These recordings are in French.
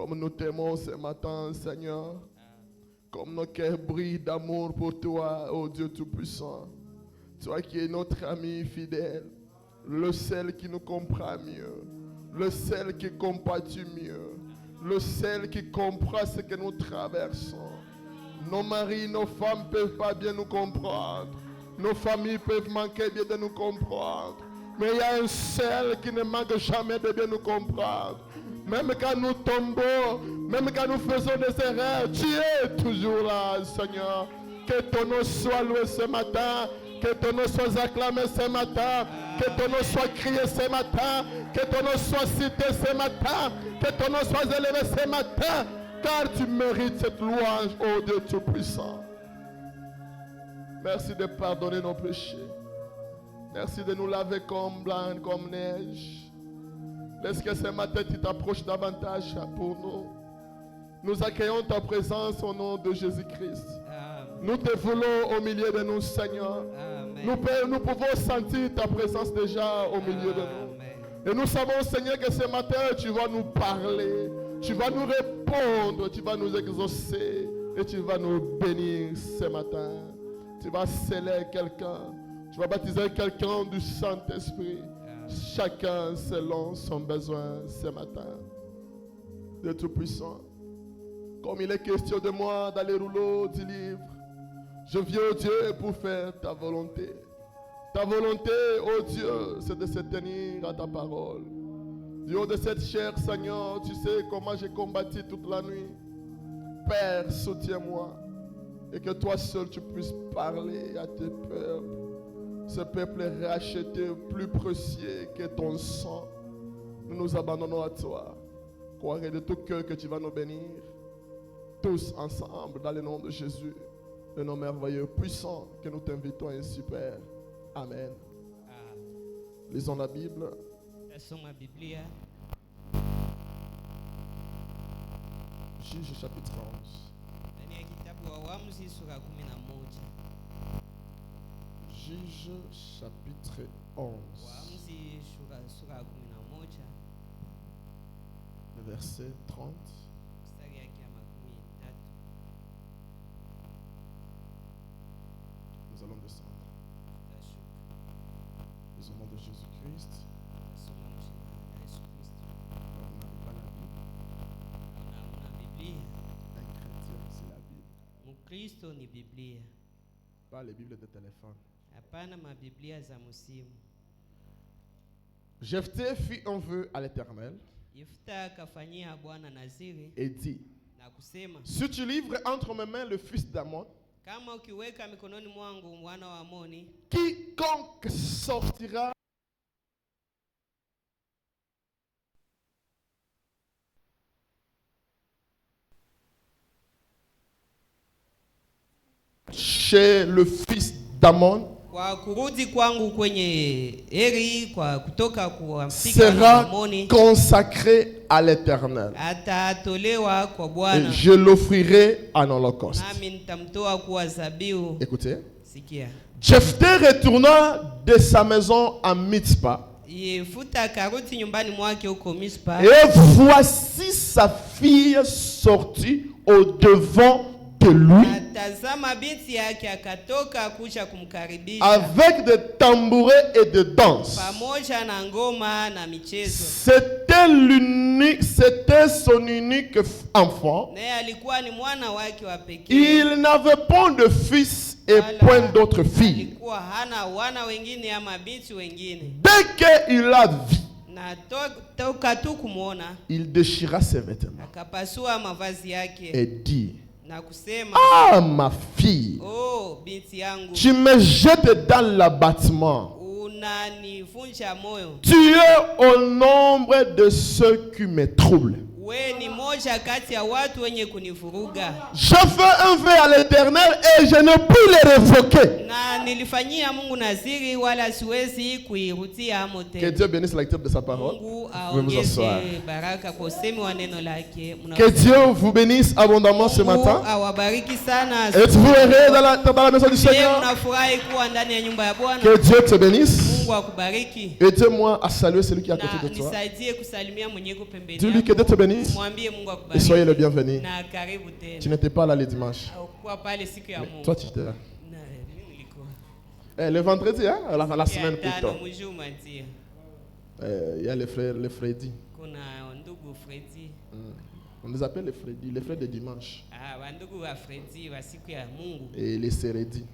Comme nous t'aimons ce matin, Seigneur. Comme nos cœurs brillent d'amour pour toi, ô Dieu Tout-Puissant. Toi qui es notre ami fidèle, le seul qui nous comprend mieux, le seul qui compatit mieux, le seul qui comprend ce que nous traversons. Nos maris, nos femmes ne peuvent pas bien nous comprendre. Nos familles peuvent manquer bien de nous comprendre. Mais il y a un seul qui ne manque jamais de bien nous comprendre. Même quand nous tombons, même quand nous faisons des erreurs, tu es toujours là, Seigneur. Que ton nom soit loué ce matin. Que ton nom soit acclamé ce matin. Que ton nom soit crié ce matin. Que ton nom soit cité ce matin. Que ton nom soit élevé ce matin. Car tu mérites cette louange, ô Dieu Tout-Puissant. Merci de pardonner nos péchés. Merci de nous laver comme blanc, comme neige. Laisse que ce matin tu t'approches davantage pour nous. Nous accueillons ta présence au nom de Jésus-Christ. Nous te voulons au milieu de nous, Seigneur. Nous pouvons sentir ta présence déjà au milieu de nous. Et nous savons, Seigneur, que ce matin tu vas nous parler. Tu vas nous répondre, tu vas nous exaucer et tu vas nous bénir ce matin. Tu vas sceller quelqu'un, tu vas baptiser quelqu'un du Saint-Esprit. Chacun selon son besoin ce matin. Dieu Tout-Puissant, comme il est question de moi dans les rouleaux du livre, je viens, ô Dieu, pour faire ta volonté. Ta volonté, ô Dieu, c'est de se tenir à ta parole. Du haut de cette chair, Seigneur, tu sais comment j'ai combattu toute la nuit. Père, soutiens-moi. Et que toi seul tu puisses parler à tes peuples. Ce peuple est racheté, plus précieux que ton sang. Nous nous abandonnons à toi. Croyez de tout cœur que tu vas nous bénir. Tous ensemble, dans le nom de Jésus. Le nom merveilleux, puissant, que nous t'invitons ainsi, Père. Amen. Lisons la Bible. Juge chapitre 11. Juge chapitre 11. Le verset 30. Nous allons descendre. Nous au nom de Jésus-Christ. Kristo ni Biblia. Pas les Bibles de téléphone. Hapana mabiblia za musimu. Jephthé fit un vœu à l'Éternel. Yefta akafanyia Bwana naziri et dit, na kusema, si tu livres entre mes mains le fils d'Amon, kama ukiweka mikononi mwangu mwana wa Amoni, quiconque sortira chez le fils d'Amon kwa kurudi kwangu kwenye eri kwa kutoka kuamfika sera Amoni consacré à l'Éternel. atatolewa kwa Et Bwana, je l'offrirai en holocauste. nami nitamtoa kuwa zabihu. Écoutez. Sikia. Jephthé retourna de sa maison à Mitzpah. Yefuta akarudi nyumbani mwake huko Mispa. Et voici sa fille sortie au devant de lui Atazama binti yake akatoka kuja kumkaribisha avec des tambourets et de danses. pamoja na ngoma na michezo. C'était son unique enfant. Naye alikuwa ni mwana wake wa pekee. Il n'avait point de fils et point d'autre fille. Alikuwa hana wana wengine ama binti wengine. Dès qu'il la vit, Na toka tu kumuona, il déchira ses vêtements akapasua mavazi yake et dit, na kusema, ah ma fille, oh binti yangu, tu me jettes dans l'abattement. unanivunja moyo. Tu es au nombre de ceux qui me troublent. We ni moja kati ya watu wenye kunivuruga. Je fais un vœu à l'Éternel et je ne peux le révoquer. Na nilifanyia Mungu naziri wala siwezi kuirudia amo tena. Que Dieu bénisse la lecture de sa parole. Mungu Vous pouvez vous asseoir. aongeze baraka kwa usemi wa neno lake. Que Dieu vous bénisse abondamment ce matin. Mungu awabariki sana. Êtes-vous heureux dans la maison du Je Seigneur? mnafurahi kuwa ndani ya nyumba ya Bwana. Que Dieu te bénisse. Mungu akubariki. Aidez-moi à saluer celui qui est à côté de toi. Nisaidie kusalimia mwenye uko pembeni. Dis-lui que Dieu te bénisse. Mwambie Mungu Et akubariki. soyez le bienvenu. Na karibu tena. Tu n'étais pas là le dimanche. Kwa pale siku ya Mungu. Toi, tu étais là. Na mimi nilikuwa. Le vendredi, hein, la semaine Ya plutôt. tano mjuma ndio. Il y a les frères, les Freddy. Kuna ndugu Fredi. On les appelle les Freddy, les frères de dimanche. Wandugu wa Fredi wa siku ya Mungu. Et les Seredi.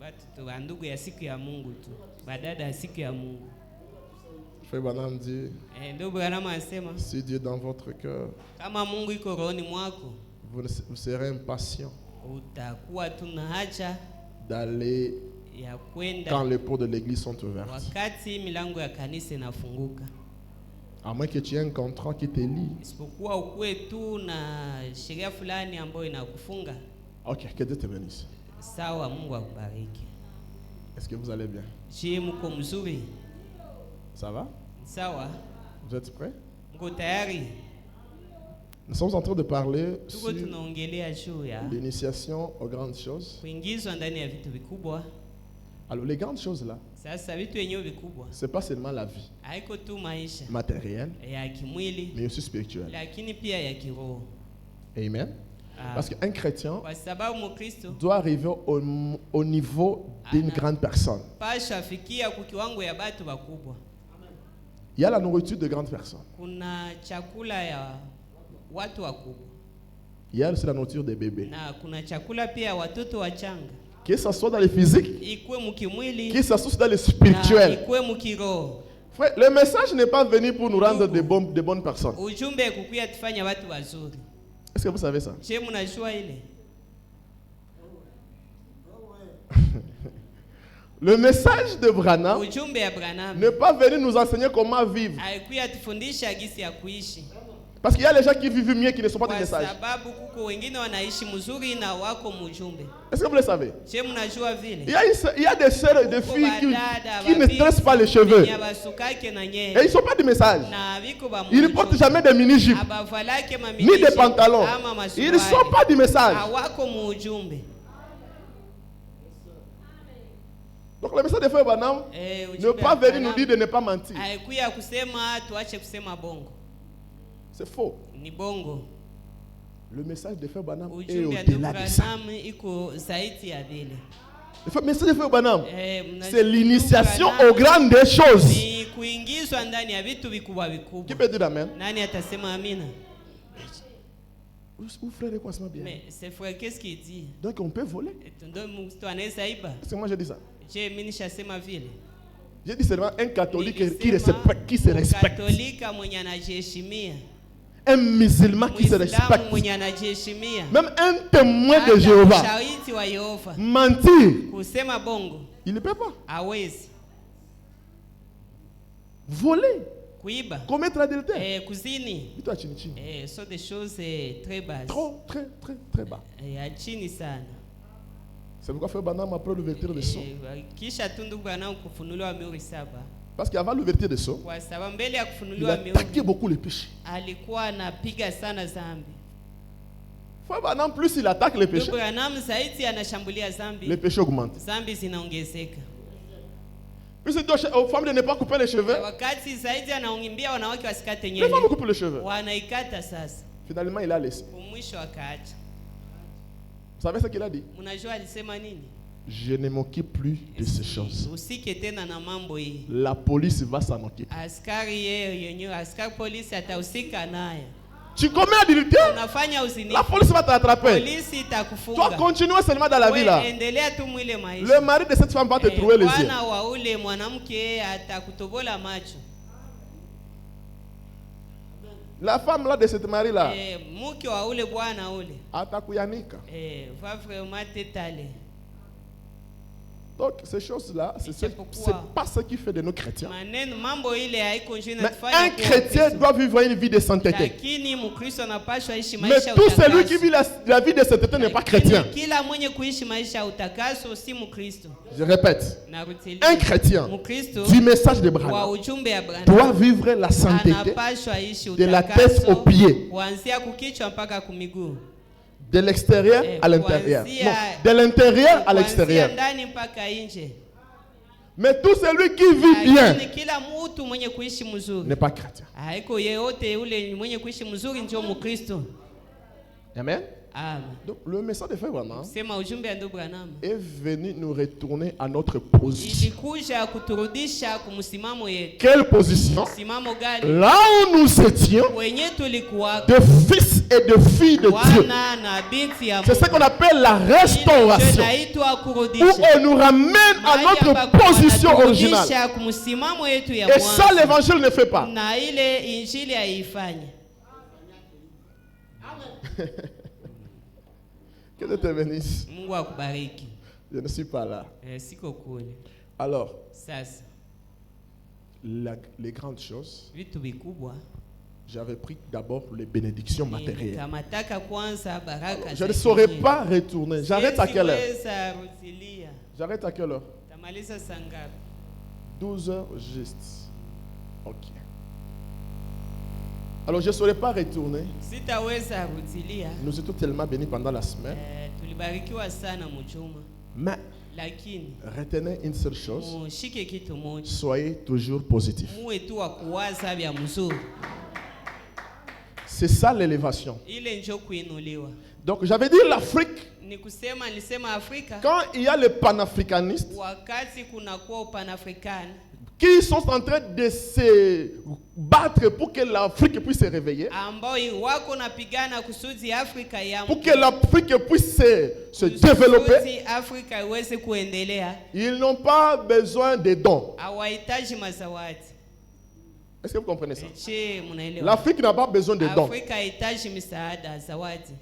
Watu wandugu ya siku ya Mungu tu. Badada ya siku ya Mungu. Frère Branham dit, Ndugu Branham anasema, si Dieu est dans votre cœur, kama Mungu iko rohoni mwako, vous serez impatient utakuwa tu na haja d'aller ya kwenda quand les portes de l'église sont ouvertes. wakati milango ya kanisa inafunguka. À moins que tu aies un contrat qui te lie. Isipokuwa ukuwe tu na sheria fulani ambayo inakufunga. Ok, que Dieu te bénisse. Sawa, Mungu akubariki. Est-ce que vous allez bien? Je mko mzuri? Ça va? Sawa. Vous êtes prêts? Mko tayari? Nous sommes en train de parler Tuko sur tunaongelea juu ya l'initiation aux grandes choses. kuingizwa ndani ya vitu vikubwa. Alors les grandes choses là, Sasa vitu yenyewe vikubwa c'est pas seulement la vie haiko tu maisha matérielle, ya kimwili, mais aussi spirituelle. lakini pia ya kiroho. Amen. Parce qu'un chrétien Kwa sababu Mkristo doit arriver au niveau d'une grande personne. pasha fikia ku kiwango ya batu bakubwa. Il y a la nourriture de grandes personnes. Kuna chakula ya watu wakubwa. Il y a aussi la nourriture des bébés. Na kuna chakula pia ya watoto wachanga. Que ce soit dans le physique, Ikuwe mukimwili, que ce soit dans le na spirituel. ikuwe mukiroho. Frère, le message n'est pas venu pour nous rendre de bonnes personnes. Ujumbe kukuya tufanya watu wazuri. Est-ce que vous savez ça? Je mnajua ile? Le message de Branham Ujumbe ya Branham n'est pas venu nous enseigner comment vivre. haikuya tufundisha gisi ya kuishi. Parce qu'il y a les gens qui vivent mieux qui ne sont pas des Kwa messages. sababu kuko wengine wanaishi mzuri na wako mujumbe. Est-ce que vous le savez? Je mnajua vile? Il y a des sœurs et des Kuko filles badada, qui ne babisi, tressent pas les cheveux. wenye basukake na Et ils nyele. ne sont pas des messages. Na viko ba Ils ne portent jamais des mini-jupes, abavalake ni des mamilishi pantalons. ama Ils ne sont masuruali. pas du message. Hawako muujumbe. Donc le message de Frère Branham ne Ujumbe pas wa venir nous Branham dire de ne pas mentir. haikuya kusema tuache kusema bongo. C'est faux. Ni bongo. Le message de Frère Branham est Ujumbe ya ndugu au-delà de ça. Branham iko zaidi ya vile. Le message de Frère Branham, Mnajua c'est l'initiation ndugu aux Branham grandes choses. ni kuingizwa ndani ya vitu vikubwa Qui vikubwa. peut dire amen? Nani atasema amina? Vous frère, quoi bien? Mais c'est frère, qu'est-ce qu'il dit? Donc on peut voler. Ndio mtu anaweza iba. C'est moi j'ai dit ça. Je mimi nishasema vile. J'ai dit seulement un catholique Nilisema qui se respecte. Katolika mwenye anajiheshimia. Un musulman qui se Muislamu respecte. mwenye anajiheshimia. Même un témoin de Hata Jéhovah. mshahidi wa Yehova. Mentir, Kusema bongo il ne peut pas. hawezi. Voler, Kuiba. commettre l'adultère. Kuzini. Dis-toi, chini, chini. So des choses très basses. Trop, très, très, très bas. Ya chini sana. C'est pourquoi Frère Branham, après l'ouverture des sceaux, Kisha tundu Branham kufunuliwa mihuri 7. parce qu'avant l'ouverture des sceaux, Kwa sababu mbele ya il kufunuliwa attaquait mihuri beaucoup les péchés. alikuwa anapiga sana zambi. Frère Branham, plus il attaque les péchés, Branham zaidi anashambulia les zambi, péchés augmentent. zambi zinaongezeka. Plus il dit aux femmes de ne pas couper les cheveux, Wakati zaidi anaongimbia wanawake wasikate les femmes nywele, coupent les cheveux. wanaikata sasa. Finalement, il a laissé. Kumwisho akaacha. Vous savez ce qu'il a dit? Mnajua alisema nini? Je ne m'occupe plus de ces choses. Usike tena na mambo hii. La police va s'en occuper. Askari yeye yenyewe, askari polisi atahusika naye. Tu commets l'adultère, Unafanya uzinifu, la police va t'attraper. polisi Toi, itakufunga. continue seulement dans la vie là. Wewe endelea tu mwile Le maisha. mari de cette femme va te trouver les yeux. Bwana wa ule mwanamke atakutobola macho. La femme là de cette mari là, Mke wa ule bwana ule. atakuyanika. Va vraiment t'étaler. Donc ces choses-là, c'est pas ce qui fait de nos chrétiens. Maneno mambo ile haiko njoo Mais inatufanya un chrétien doit vivre une vie de sainteté. Lakini Mkristo anapaswa ishi Mais maisha ya tout celui utakaso. qui vit la vie de sainteté n'est pas chrétien. Kila mwenye kuishi maisha ya utakaso si Mkristo. Je répète, Narudilia. un chrétien Mkristo du message de wa Branham ujumbe ya Branham doit vivre la sainteté anapaswa ishi de la tête utakaso aux pieds, kuanzia kukichwa mpaka kumiguu. de l'extérieur à l'intérieur. Non, de l'intérieur à l'extérieur. Kuanzia ndani mpaka nje. Mais tout celui qui vit bien Lakini kila mtu mwenye kuishi mzuri n'est pas chrétien. haiko yeyote ule mwenye kuishi mzuri ndio Mkristo. Amen. Amen. Donc le message de Frère Branham Sema ujumbe wa ndugu Branham est venu nous retourner à notre position. ilikuja kuturudisha kumsimamo yetu. Quelle position? Msimamo gani? Là où nous étions, Wenye tulikuwa de fils et de filles de Dieu. wana na binti ya C'est ce qu'on Mungu. appelle la restauration. Inaitwa Où kurudisha. on nous ramène à notre position originale. Kurudisha kumsimamo yetu ya Et ça, mwanzo. l'évangile ne fait pas. Na ile injili haifanya. Que Dieu te bénisse. Mungu akubariki. Je ne suis pas là. Siko kule. Alors, Sasa les grandes choses, vitu vikubwa j'avais pris d'abord les bénédictions matérielles. kamataka kwanza baraka. Je ne saurais pas retourner. J'arrête à quelle heure? J'arrête à quelle heure? Tamaliza saa ngapi? 12 heures juste. Ok. Alors je ne saurais pas retourner. Sitaweza rudilia. Nous étions tellement bénis pendant la semaine. Tulibarikiwa sana mjuma. Mais Lakini retenez une seule chose. mushike kitu moja. Soyez toujours positif. Muwe tu wa kuwaza vya mzuri. C'est ça l'élévation. Ile njo kuinuliwa. Donc j'avais dit l'Afrique. Nilisema Afrika. Quand il y a les panafricanistes Wakati kuna kuwa panafrikani qui sont en train de se battre pour que l'Afrique puisse se réveiller, ambao wako napigana kusudi Afrika ya pour que l'Afrique puisse se développer, kusudi Afrika iweze kuendelea. ils n'ont pas besoin de dons. Hawahitaji mazawadi. Est-ce que vous comprenez ça? Je, munaelewa? L'Afrique n'a pas besoin de dons. Afrika haihitaji misaada, zawadi.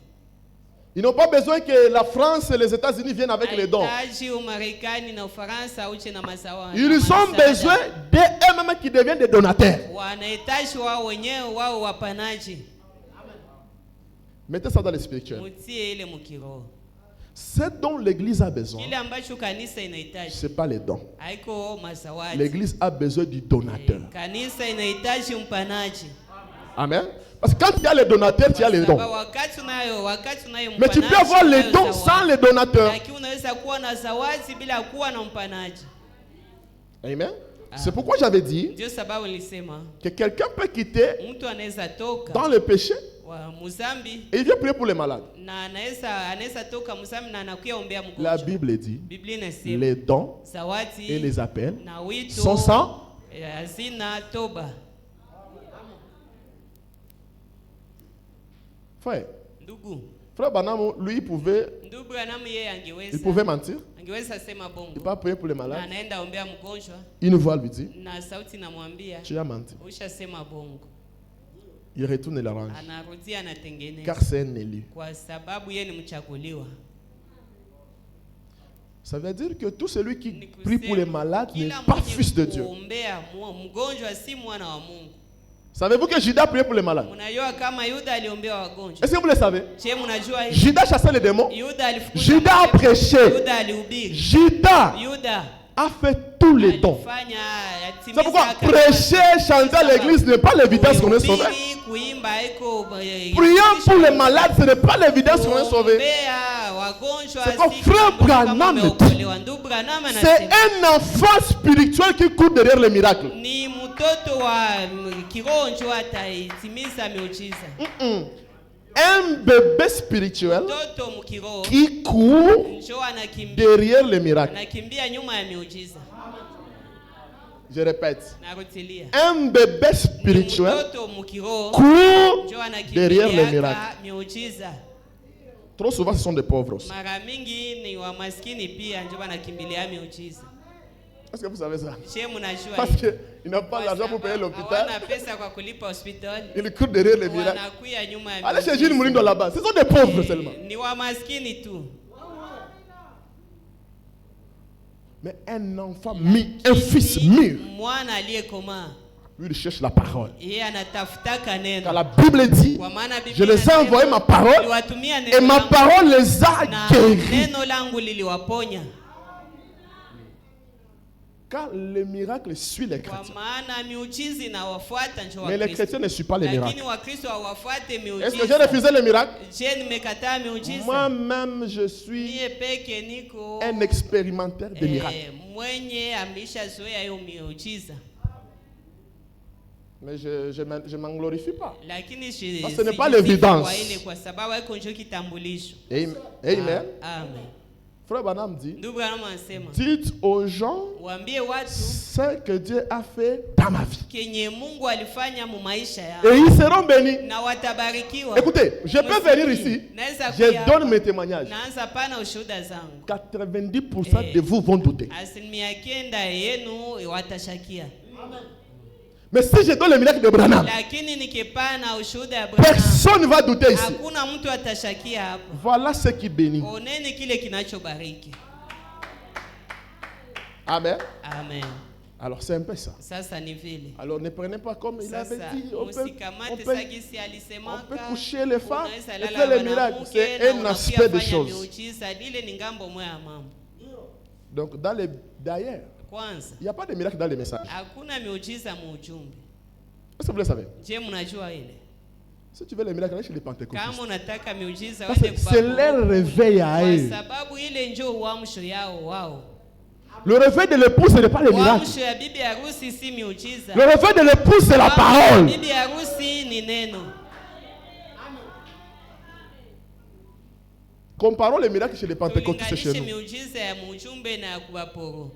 Ils n'ont pas besoin que la France et les États-Unis viennent avec les dons. Haihitaji Umarekani na Ufaransa uje na mazawadi. Ils ont besoin d'eux-mêmes qui deviennent des donateurs. Wanahitaji wao wenyewe wao wapanaji. Mettez ça dans le spirituel. Mutie ile mukiroho. Ce dont l'Église a besoin, Kile ambacho kanisa inahitaji ce n'est pas les dons. haiko mazawadi. L'Église a besoin du donateur. Kanisa inahitaji mpanaji. Amen. Parce que quand il y a les donateurs, il y a les dons. Wakati unayo Mais tu peux avoir les dons sans les donateurs. Lakini unaweza kuwa na zawadi bila kuwa na mpanaji. Amen. C'est pourquoi j'avais dit Ndio sababu nilisema que quelqu'un peut quitter mtu anaweza toka dans le péché wa muzambi et il vient prier pour les malades. na anaweza toka muzambi na anakuya ombea mgonjwa. La Bible dit Biblia inasema les dons zawadi et les appels na wito sont sans. hazina toba. Frère, Ndugu, frère Branham, lui, il pouvait mentir. Angeweza sema bongo. Il pas prier pour les malades. Na anaenda ombea mgonjwa. Une voix lui dit, na sauti namwambia, tu as menti. Ushasema bongo. Il retourne et l'arrange. Anarudia anatengeneza. Car c'est un élu. Kwa sababu yeye ni mchaguliwa. Ça veut dire que tout celui qui prie pour les malades n'est pas fils de Dieu. Kuombea mgonjwa si mwana wa Mungu. Savez-vous que Judas priait pour les malades? Unajua kama Yuda aliombea wagonjwa? Est-ce que vous le savez? Je, mnajua hivi? Judas chassait les démons. Juda a prêché. Yuda alihubiri. Judas a fait tous les dons. C'est pourquoi prêcher, chanter à l'église n'est pas l'évidence qu'on est sauvé. Priant pour les malades, ce n'est pas l'évidence qu'on est sauvé. C'est comme frère Branham le dit. C'est un enfant spirituel qui court derrière les miracles. Un bébé spirituel qui court derrière les miracles. Je répète. Un bébé spirituel court derrière les miracles. Trop souvent, ce sont des pauvres aussi. Est-ce que vous savez ça? Parce qu'ils n'ont pas l'argent pour payer l'hôpital. Ils courent derrière les miracles. Allez chez Gilles Moulindo là-bas. Ce sont des pauvres seulement. Mais un enfant mis, un fils mûr, lui il cherche la parole. Car la Bible dit, je les ai envoyé ma parole et ma parole les a guéris. car le miracle suit les Kwa chrétiens. maana miujiza inawafuata njo Mais les Wakristo. chrétiens ne suivent pas les miracles. Lakini Wakristo hawafuate Est-ce que j'ai miujiza. refusé les miracles? Je nimekataa miujiza. Moi-même, je suis Mie peke niko un expérimentaire des miracles. mwenye ameshazoea hiyo miujiza. Mais je ne m'en glorifie pas. Lakini Parce que ce n'est pas l'évidence. kwa ile kwa sababu haiko njo kitambulisho. Amen. Amen. Frère Branham dit, Ndugu Branham anasema, dites aux gens waambie watu ce que Dieu a fait dans ma vie. kenye Mungu alifanya mu maisha yao Et ils seront bénis. na watabarikiwa. Écoutez, je peux venir ici, Naweza je kuya- donne mes témoignages. naanza pana ushuhuda zangu. 90% de vous vont douter. Asilimia 9 yenu watashakia. Mais si je donne le miracle de Branham, Lakini nikipana ushuhuda ya Branham, personne ne va douter ici. hakuna mtu atashakia hapo. Voilà ce qui bénit. Oneni kile kinachobariki. Amen. Amen. Alors c'est un peu ça. Sasa ni vile. Alors ne prenez pas comme il avait Sasa dit. msikamate sagisi alisemaka. on peut coucher les femmes unaweza et lala faire les na miracles. mwanamke C'est na un unakuya aspect des fanya choses. miujiza. Lile ni ngambo moja ya mambo. Donc d'ailleurs, Kwanza, il n'y a pas de miracle dans les messages. hakuna miujiza mu ujumbe. Est-ce que vous le savez? Je, mnajua ile? Si tu veux les miracles, allez chez les pentecôtistes. Kama unataka miujiza Parce wende que c'est leur réveil à eux. kwa sababu ile njoo uamsho yao wao. Le réveil de l'épouse, ce n'est pas les miracles. Uamsho ya bibi harusi si miujiza. Le réveil de l'épouse, c'est la Uamsho ya parole. bibi harusi ni neno. Comparons les miracles chez les pentecôtistes chez Tulinganishe nous. miujiza ya mujumbe na ya kubaporo.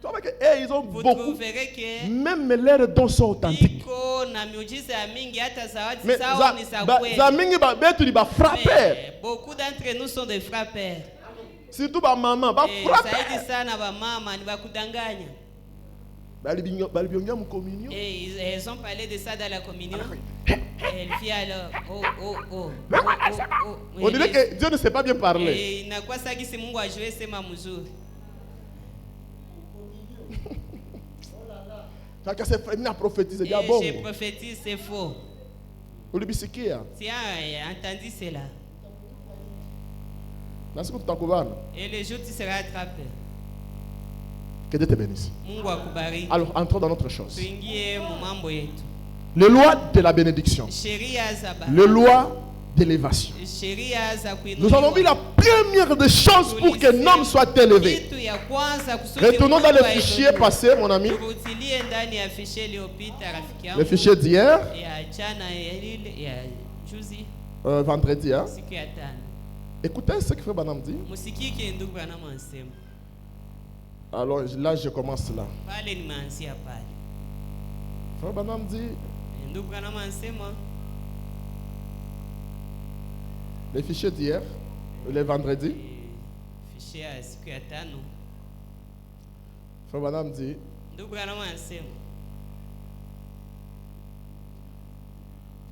Tu vois qu'ils ont Vous beaucoup. trouverez que Même leurs dons sont authentiques. iko na miujiza ya mingi hata zawadi Mais zao ni za kweli. Zamingi betu ba frapper. Mais beaucoup d'entre nous sont des frappeurs. Surtout ba maman, ba frapper. Zaidi sana ba mama ni bakudanganya. Balibiongia mu communion. Et elles ont parlé de ça dans la communion. Elle vit alors, oh. On dirait que Dieu ne sait pas bien parler. Et inakuwa sagisi Mungu ajue sema mzuri. Chacun s'est fait à prophétiser. Et Bon. je prophétise, c'est faux. Ulibisikia. Tiens, entendu cela. Nasiku tutakubana. Et le jour tu seras attrapé. Que Dieu te bénisse. Mungu akubariki. Alors, entrons dans notre chose. Tuingie mu mambo yetu. Les lois de la bénédiction. Sheria za ba. Les lois d'élévation. Sheria za kuinuliwa. Nous avons vu la première des choses pour qu'un homme soit élevé. Kitu ya kwanza kusudi Retournons dans mtu le fichier ainuliwe. passé, mon ami. Turudilie ndani ya fichier iliyopita rafiki yangu. Le fichier d'hier, Ya jana ya juzi vendredi. Hein? siku ya tano. Écoutez ce que Frère Branham dit. Musikike ndugu Branham anasema. Alors là, je commence là. Pale nimeanzia pale. Frère Branham dit, Ndugu Branham anasema le fichier d'hier, le vendredi. fichier ya siku ya tano. Frère Branham dit, Ndugu Branham anasema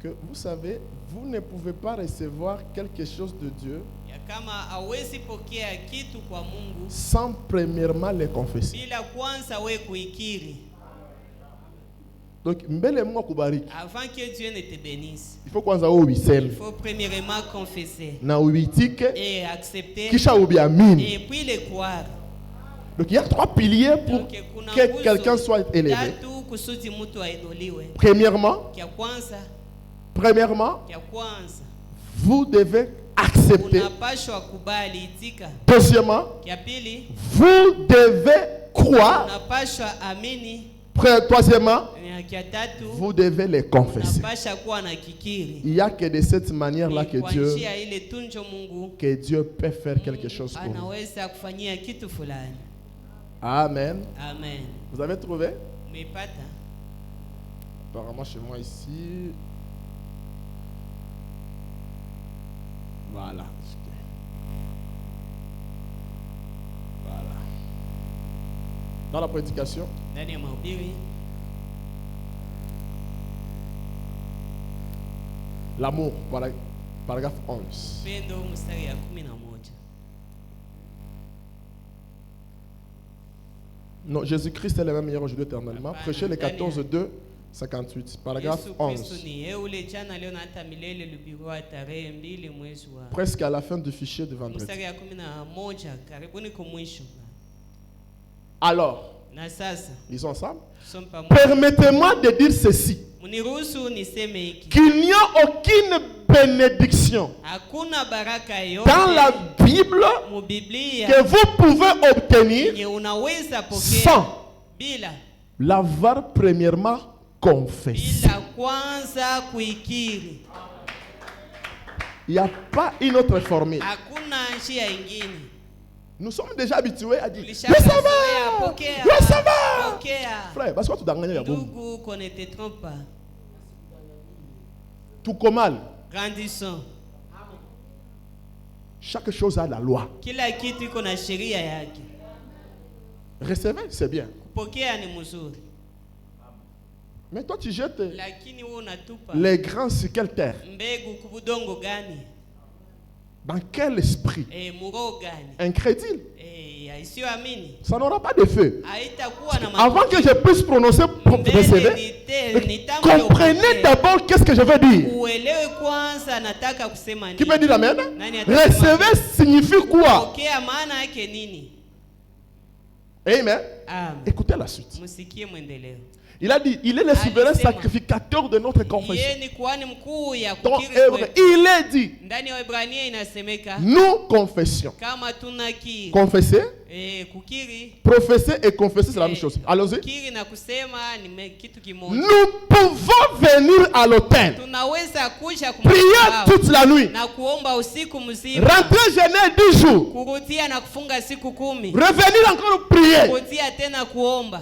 que vous savez, vous ne pouvez pas recevoir quelque chose de Dieu ya kama hawezi pokea kitu kwa Mungu sans premièrement le confesser. bila kwanza we kuikiri. Donc, mbele Mungu akubariki, Avant que Dieu ne te bénisse, il faut kwanza il ubiseme faut premièrement confesser na uitike et accepter kisha ubiamini. et puis le croire. Donc, il y a trois piliers pour Donc, kuna que nguzo quelqu'un soit élevé. tatu kusudi mtu ainuliwe. Premièrement, Kya kwanza vous devez accepter. unapashwa kubali itika. Deuxièmement, Kya pili vous devez croire. unapashwa amini. Troisièmement, Na kya tatu vous devez les confesser. unapasha kuwa na kikiri. Il n'y a que de cette manière-là Ni kwa que njia ile tunjo Mungu Dieu peut faire quelque chose pour nous. anaweza kufanyia kitu fulani. Amen. Amen. Vous avez trouvé? Umepata? Apparemment chez moi ici. Voilà. Voilà. Dans la prédication, Ndani ya mahubiri l'amour, paragraphe 11. pendo mstari ya 11. Non, Jésus-Christ est le même hier aujourd'hui éternellement. Hapana, Prêchez le ndani ya- 14, 2, 58. Paragraphe Yesu Kristo 11. ni yeye ule jana leo na hata milele, Lubirwa tarehe 2 mwezi wa Presque à la fin du fichier de mstari vendredi. ya 11, karibuni kumwisho. Alors, Na sasa Lisons ensemble. tusome pamoja. Permettez-moi de dire ceci. Mniruhusu niseme hiki. Qu'il n'y a aucune bénédiction Hakuna baraka yote dans la Bible mu Biblia que vous pouvez obtenir yenye unaweza pokea sans bila l'avoir premièrement confessé. bila kwanza kuikiri. Il n'y a pas une autre formule. Hakuna njia ingine. Nous sommes déjà habitués à dire oui, ça Tulishazoea va, pokea. oui, ça va. Pokea. Frère, parce que tu as Ndugu, qu'on ne te trompe pas. tout comme mal. Grandissons. Chaque chose a la loi. Kila kitu iko na sheria yake. Recevez, c'est bien. Kupokea ni mzuri. Mais toi, tu jettes Lakini wewe unatupa les grains sur quelle terre? mbegu kubudongo gani? Dans quel esprit? Muro gani? Incrédule. Isiyoamini. Ça n'aura pas de feu. Haitakuwa na Avant que je puisse prononcer, recevez, comprenez d'abord qu'est-ce que je veux dire. Uelewe kwanza nataka kusema nini. Qui peut dire amen? Nani atasema? Recevez signifie quoi? Pokea maana yake nini? Amen. Amen. Écoutez la suite. Musikie mwendeleo. Il a dit, il est le souverain Alisema, sacrificateur de notre confession. Yeye ni kuhani mkuu ya Dans kukiri Hébreu, kwetu. il est dit, Ndani ya Waebrania inasemeka nous confessions. kama tunakiri Confesser, kukiri professer et confesser, c'est la même chose. Allons-y. kukiri na kusema ni kitu kimoja. Nous pouvons venir à l'autel, Tunaweza kuja prier toute la nuit, na kuomba usiku mzima, rentrer jeûner 10 jours, kurudia na kufunga siku 10, revenir encore prier. kurudia tena kuomba.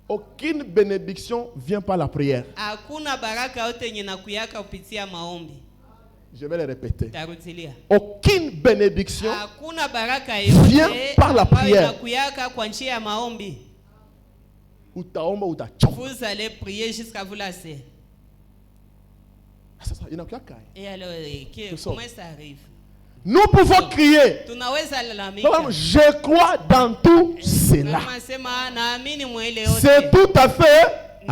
Aucune bénédiction vient par la prière. Hakuna baraka yote yenye nakuyaka kupitia maombi. Je vais le répéter. Tarudilia. Aucune bénédiction Hakuna baraka vient yote par la prière. nakuyaka kwa njia ya maombi. Utaomba utachoka. Vous allez prier jusqu'à vous lasser. Sasa inakuwa Et alors, comment ça arrive? nous pouvons crier. Tunaweza lalamika. Je crois dans tout cela. Nasema naamini mwele yote. C'est tout à fait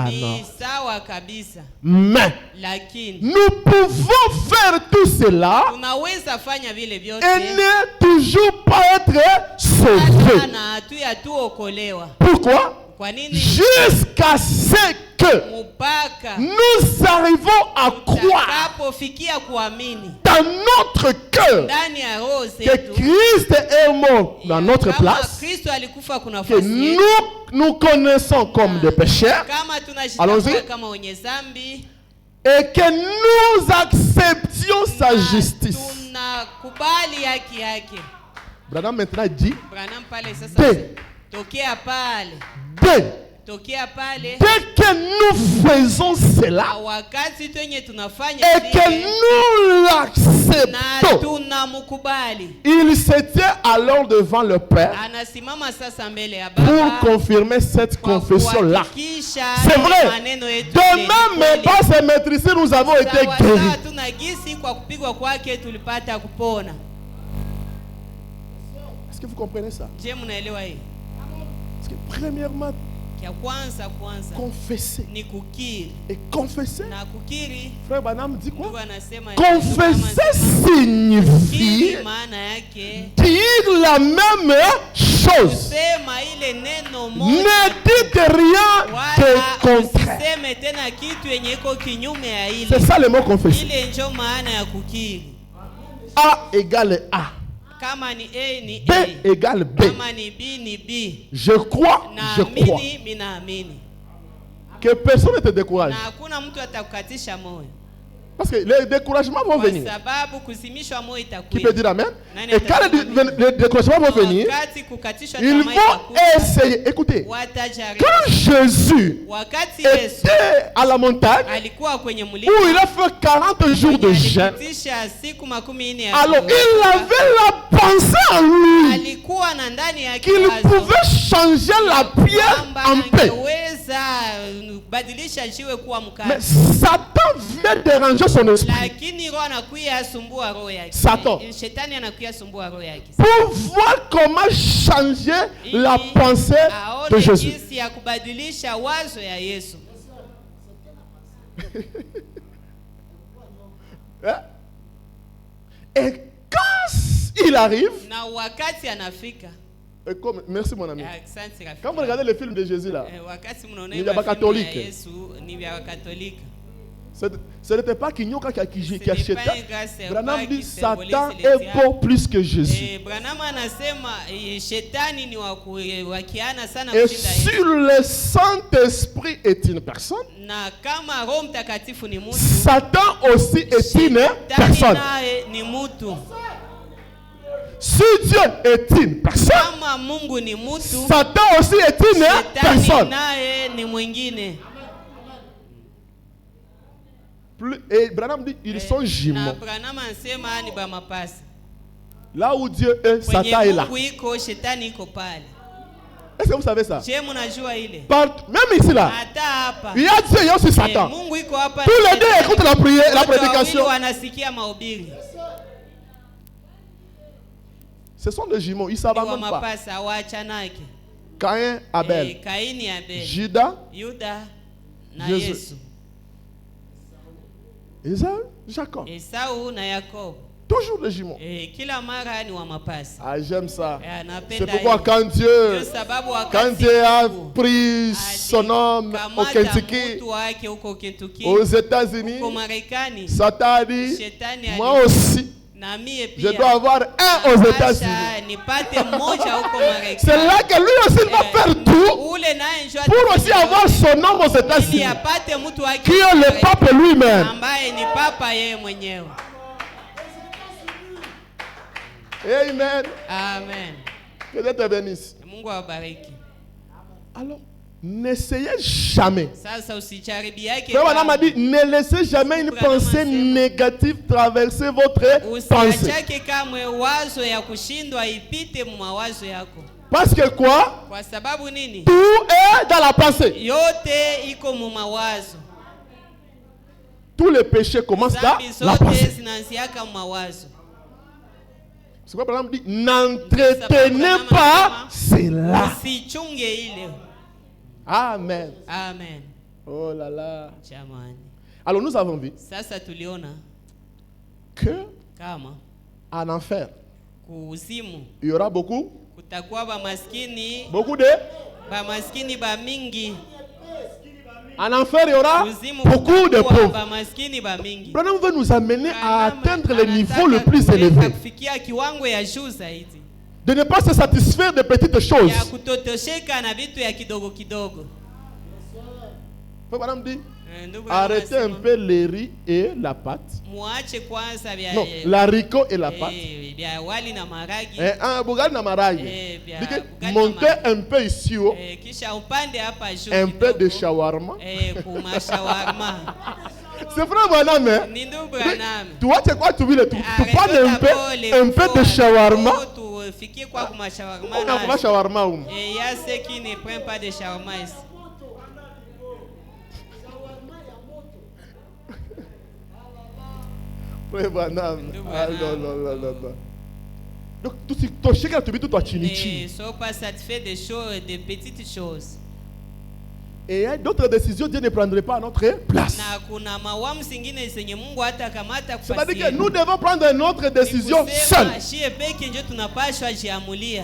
Ni sawa kabisa. mais Lakini nous pouvons faire tout cela tunaweza fanya vile vyote et ne toujours pas être sauvés. na hatuokolewa. Pourquoi? Kwa nini? Jusqu'à ce que Mpaka nous arrivons à croire tutakapofikia kuamini dans notre cœur ndani ya roho que zetu Christ est mort dans notre kama place, Kristo alikufa kuna que nafasi yetu, nous connaissons comme des pécheurs kama Allons-y. tunajitambua kama wenye dhambi et que nous acceptions sa na justice. tunakubali haki yake. Branham maintenant dit Branham pale sasa Dès- tokea pale dès que nous faisons cela wakati twenye tunafanya et que vile nous na l'acceptons, tunamkubali, il se tient alors devant le Père anasimama sasa mbele ya pour Baba confirmer cette kwa confession-là. kuhakikisha C'est vrai. maneno yetu De ni même, kweli. par ses maîtrises, nous avons été Sawa guéris. sawa tunagisi kwa kupigwa kwake tulipata kupona. Est-ce que vous comprenez ça? Je, mnaelewa hii? Parce que premièrement, Kia kwanza confesser ni kukiri, et confesser. na kukiri Frère Banham dit quoi? Mungu anasema Confesser signifie kukiri maana yake dire la même chose. kusema ile neno moja, Ne dites rien que wala contraire. usiseme tena kitu yenye iko kinyume ya C'est ile. ça le mot confesser. Ile ndio maana ya kukiri. A égale A. Kama ni A ni B A, égale B. kama ni B ni B. Je crois. Naamini, mimi naamini, Que personne ne te décourage. na hakuna mtu atakukatisha moyo, Parce que les découragements vont kwa venir. sababu kusimishwa moyo Qui peut itakuja. dire Amen? Nani Et quand atasema les découragements vont venir, wakati kukatishwa ils tamaa vont itakuja, essayer. Écoutez, watajaribu. quand Jésus Wakati Yesu était à la montagne, alikuwa kwenye mlima où il a fait 40 jours de jeûne, alipitisha siku 40 ya alors kuomba, il avait la pensée en lui alikuwa na ndani yake qu'il wazo pouvait changer la pierre kwamba en paix. angeweza badilisha jiwe kuwa Mais mkate, Satan vient déranger son esprit lakini roho anakuya asumbua roho yake. Satan. Shetani anakuya asumbua roho yake pour voir comment changer la pensée de aone Jésus. jinsi ya kubadilisha wazo ya Yesu. Et quand il arrive, Na wakati anafika Merci mon ami. Asante rafiki. Quand vous regardez le film de Jésus là, Wakati Ni mnaona vya filmu ya Bakatolike. Yesu ni vya Wakatolika. ce n'était pas Kinyoka qui a acheté. Branham dit symbolize Satan le est diable. beau plus que Jésus. Branham anasema shetani ni wakiana sana Et kushinda Yesu. sur le Saint-Esprit est une personne, Na kama Roho Mtakatifu ni mtu, Satan aussi est une shetani personne. naye ni mtu. Si Dieu est une personne, Kama Mungu ni mtu, Satan aussi est une shetani personne. naye ni mwingine. Et Branham dit ils sont Na jumeaux. Branham anasema ni ba mapasa. Là où Dieu est, Kwenye Satan est là. Mungu iko, shetani iko pale. Est-ce que vous savez ça? Je mnajua ile? Même ici là, Hata hapa. il y a Dieu, il y a aussi Satan. Mungu iko hapa. Tous les deux écoutent la prière, la Wote wawili prédication. wanasikia mahubiri. Ce sont des jumeaux, ils ne savent Ni wa même pas. mapasa waachanake. Caïn, Abel, Kaini, Abel, Judas, Yuda na Jésus. Yesu. Esaü, Jacob. Esau na Yakobo. Toujours des jumeaux. Kila mara ni wa mapasa. Ah, j'aime ça. Anapenda C'est pourquoi hiyo. quand Dieu, Ndio sababu quand wakati Dieu a Mungu pris son homme au alikamata Kentucky, mtu wake huko Kentucky, aux États-Unis, huko Marekani, Satan a dit, Shetani moi aussi, na mie je pia dois avoir un aux États-Unis. napasha nipate mmoja huko Marekani. C'est là que lui aussi il va faire tout Ule naye njoo pour aussi avoir son homme aux ili États-Unis, apate mtu wake qui est le pape lui-même. ambaye ni papa yeye mwenyewe. Amen. Amen. Que Dieu te bénisse. Mungu awabariki. Alors, n'essayez jamais. Sasa usijaribi yake. Frère Branham a dit, ne laissez jamais une pensée négative traverser votre pensée. Usiachake kamwe wazo ya kushindwa ipite mu mawazo yako. Parce que quoi? Kwa sababu nini? Tout est dans la pensée. Yote iko mu mawazo. Tous les péchés commencent dans Zambi la zote pensée. zinaanziaka mu mawazo. C'est pourquoi Branham dit, n'entretenez pas cela. Usichunge ile. Amen. Amen. Oh là là. Jamani. Alors nous avons vu Sasa tuliona que kama en enfer, kuzimu il y aura beaucoup kutakuwa ba maskini ba mingi. En enfer, il y aura Kuzimu beaucoup de kutakuwa pauvres. ba maskini ba mingi. Branham veut nous amener à Branham atteindre le niveau anataka le plus kuleta élevé. kufikia kiwango ya juu zaidi. De ne pas se satisfaire des petites choses. Ya kutotosheka na vitu ya kidogo kidogo. Branham dit, Ndugu arrêtez un anasema, peu les riz et la pâte. muache kwanza vya Non, l'haricot et la pâte. vya wali na maragi. Un bugali na maragi. Vya Dit que bugali na montez maragi. un peu ici haut, Kisha upande hapa juu un peu de kidogo. shawarma. Kuma shawarma. C'est frère Branham, hein? Ni ndugu Branham. Tu vois, c'est quoi tu veux le tu prends Arrêtez un peu de shawarma. Tufikie kwa kuma shawarma. On a pas shawarma ou? Et il y a ceux qui ne prennent pas de shawarma ici. Frère Branham. Ndugu Ah Branham. non, non, non, non, non. Donc, tu sais que tu vis tout à Ne chinichi. sois pas satisfait des choses, des petites choses. Et d'autres décisions, Dieu ne prendrait pas à notre place. Na kuna maamuzi mengine zenye Mungu hata kamata C'est-à-dire que nous devons prendre notre décision seule. Shie peke ndio tunapashwa jiamulia.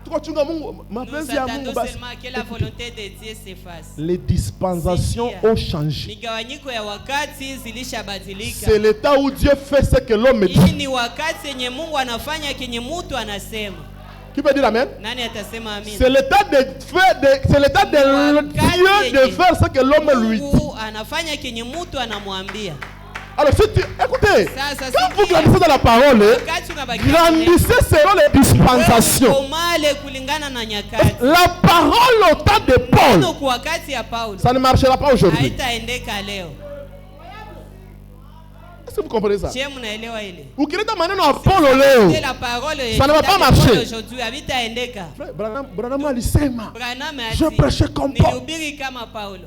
Tukochunga Mungu, Nous mapenzi ya Mungu attendons basi. seulement que la volonté de Dieu s'efface. Les dispensations ont changé. Migawanyiko ya wakati zilishabadilika. C'est l'état où Dieu fait ce que l'homme Hii dit. ni wakati yenye Mungu anafanya kenye mtu anasema. Qui peut dire amen? Nani atasema amina? C'est l'état de c'est l'état de Dieu de faire ce que l'homme lui dit. Mungu anafanya kenye mtu anamwambia. Alors, écoutez, Sasa quand vous sikia. grandissez dans la parole, Wakati unabakia grandissez selon les dispensations. Komale kulingana na nyakati. La parole au temps de Paul, Neno kwa wakati ya Paulo ça ne marchera pas aujourd'hui. haitaendeka leo. Est-ce que vous comprenez ça? Je mnaelewa ile? Ukileta maneno ya Paulo leo, C'est la parole ça ne va pas marcher. aujourd'hui havitaendeka. Frère, Branham alisema, Branham je ati prêchais comme Paul. nilihubiri kama Paulo.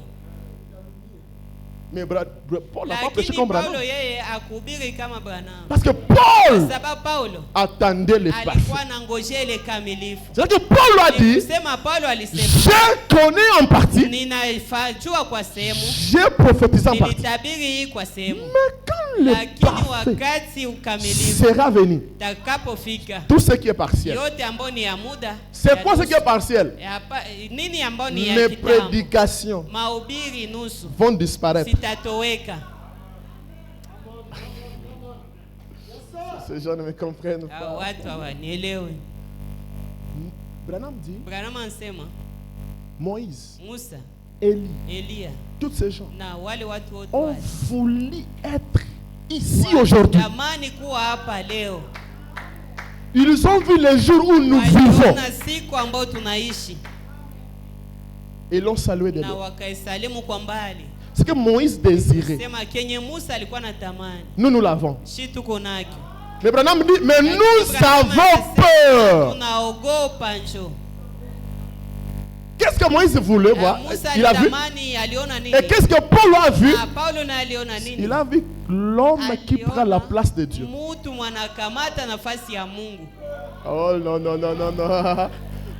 Mais Paul n'a pas prêché Lakini comme Paulo Branham. yeye akuhubiri kama Branham. Parce que Paul Sababu Paulo attendait les parfaits. alikuwa anangojea ile kamilifu. C'est-à-dire que Paul a dit, Kusema Paulo alisema je connais en partie, ninafajua kwa sehemu, j'ai prophétisé en partie. nilitabiri kwa sehemu. Mais quand le lakini parfait wakati ukamilifu sera venu, takapofika, tout ce qui est partiel. yote ambayo ni ya muda. C'est quoi ce qui est partiel? Nini ambayo ni ya Les kitambo? prédications Mahubiri nusu vont disparaître. sitatoweka. Ces gens ne me comprennent Hao pas. watu hawanielewi. Branham dit, Branham anasema Moïse, Musa, Élie, Elia tous ces gens na wale watu wote ont wale voulu être ici aujourd'hui. tamani kuwa hapa leo. Ils ont vu les jours où nous vivons Waliona siku ambayo tunaishi et l'ont salué de na loin. wakaisalimu kwa mbali. Ce que Moïse désirait, Sema kenye Musa alikuwa na tamani, nous l'avons. shi tuko naki. Mais Branham dit, mais Lakini nous Branham avons anasema, peur. tunaogopa njo. Qu'est-ce que Moïse voulait voir? Musa Il a vu. alitamani, aliona nini? Et qu'est-ce que Paul a vu? Na Paulo na aliona nini? Il a vu l'homme qui prend la place de Dieu. Mutu mwanakamata nafasi ya Mungu. Oh non, non, non, non, non.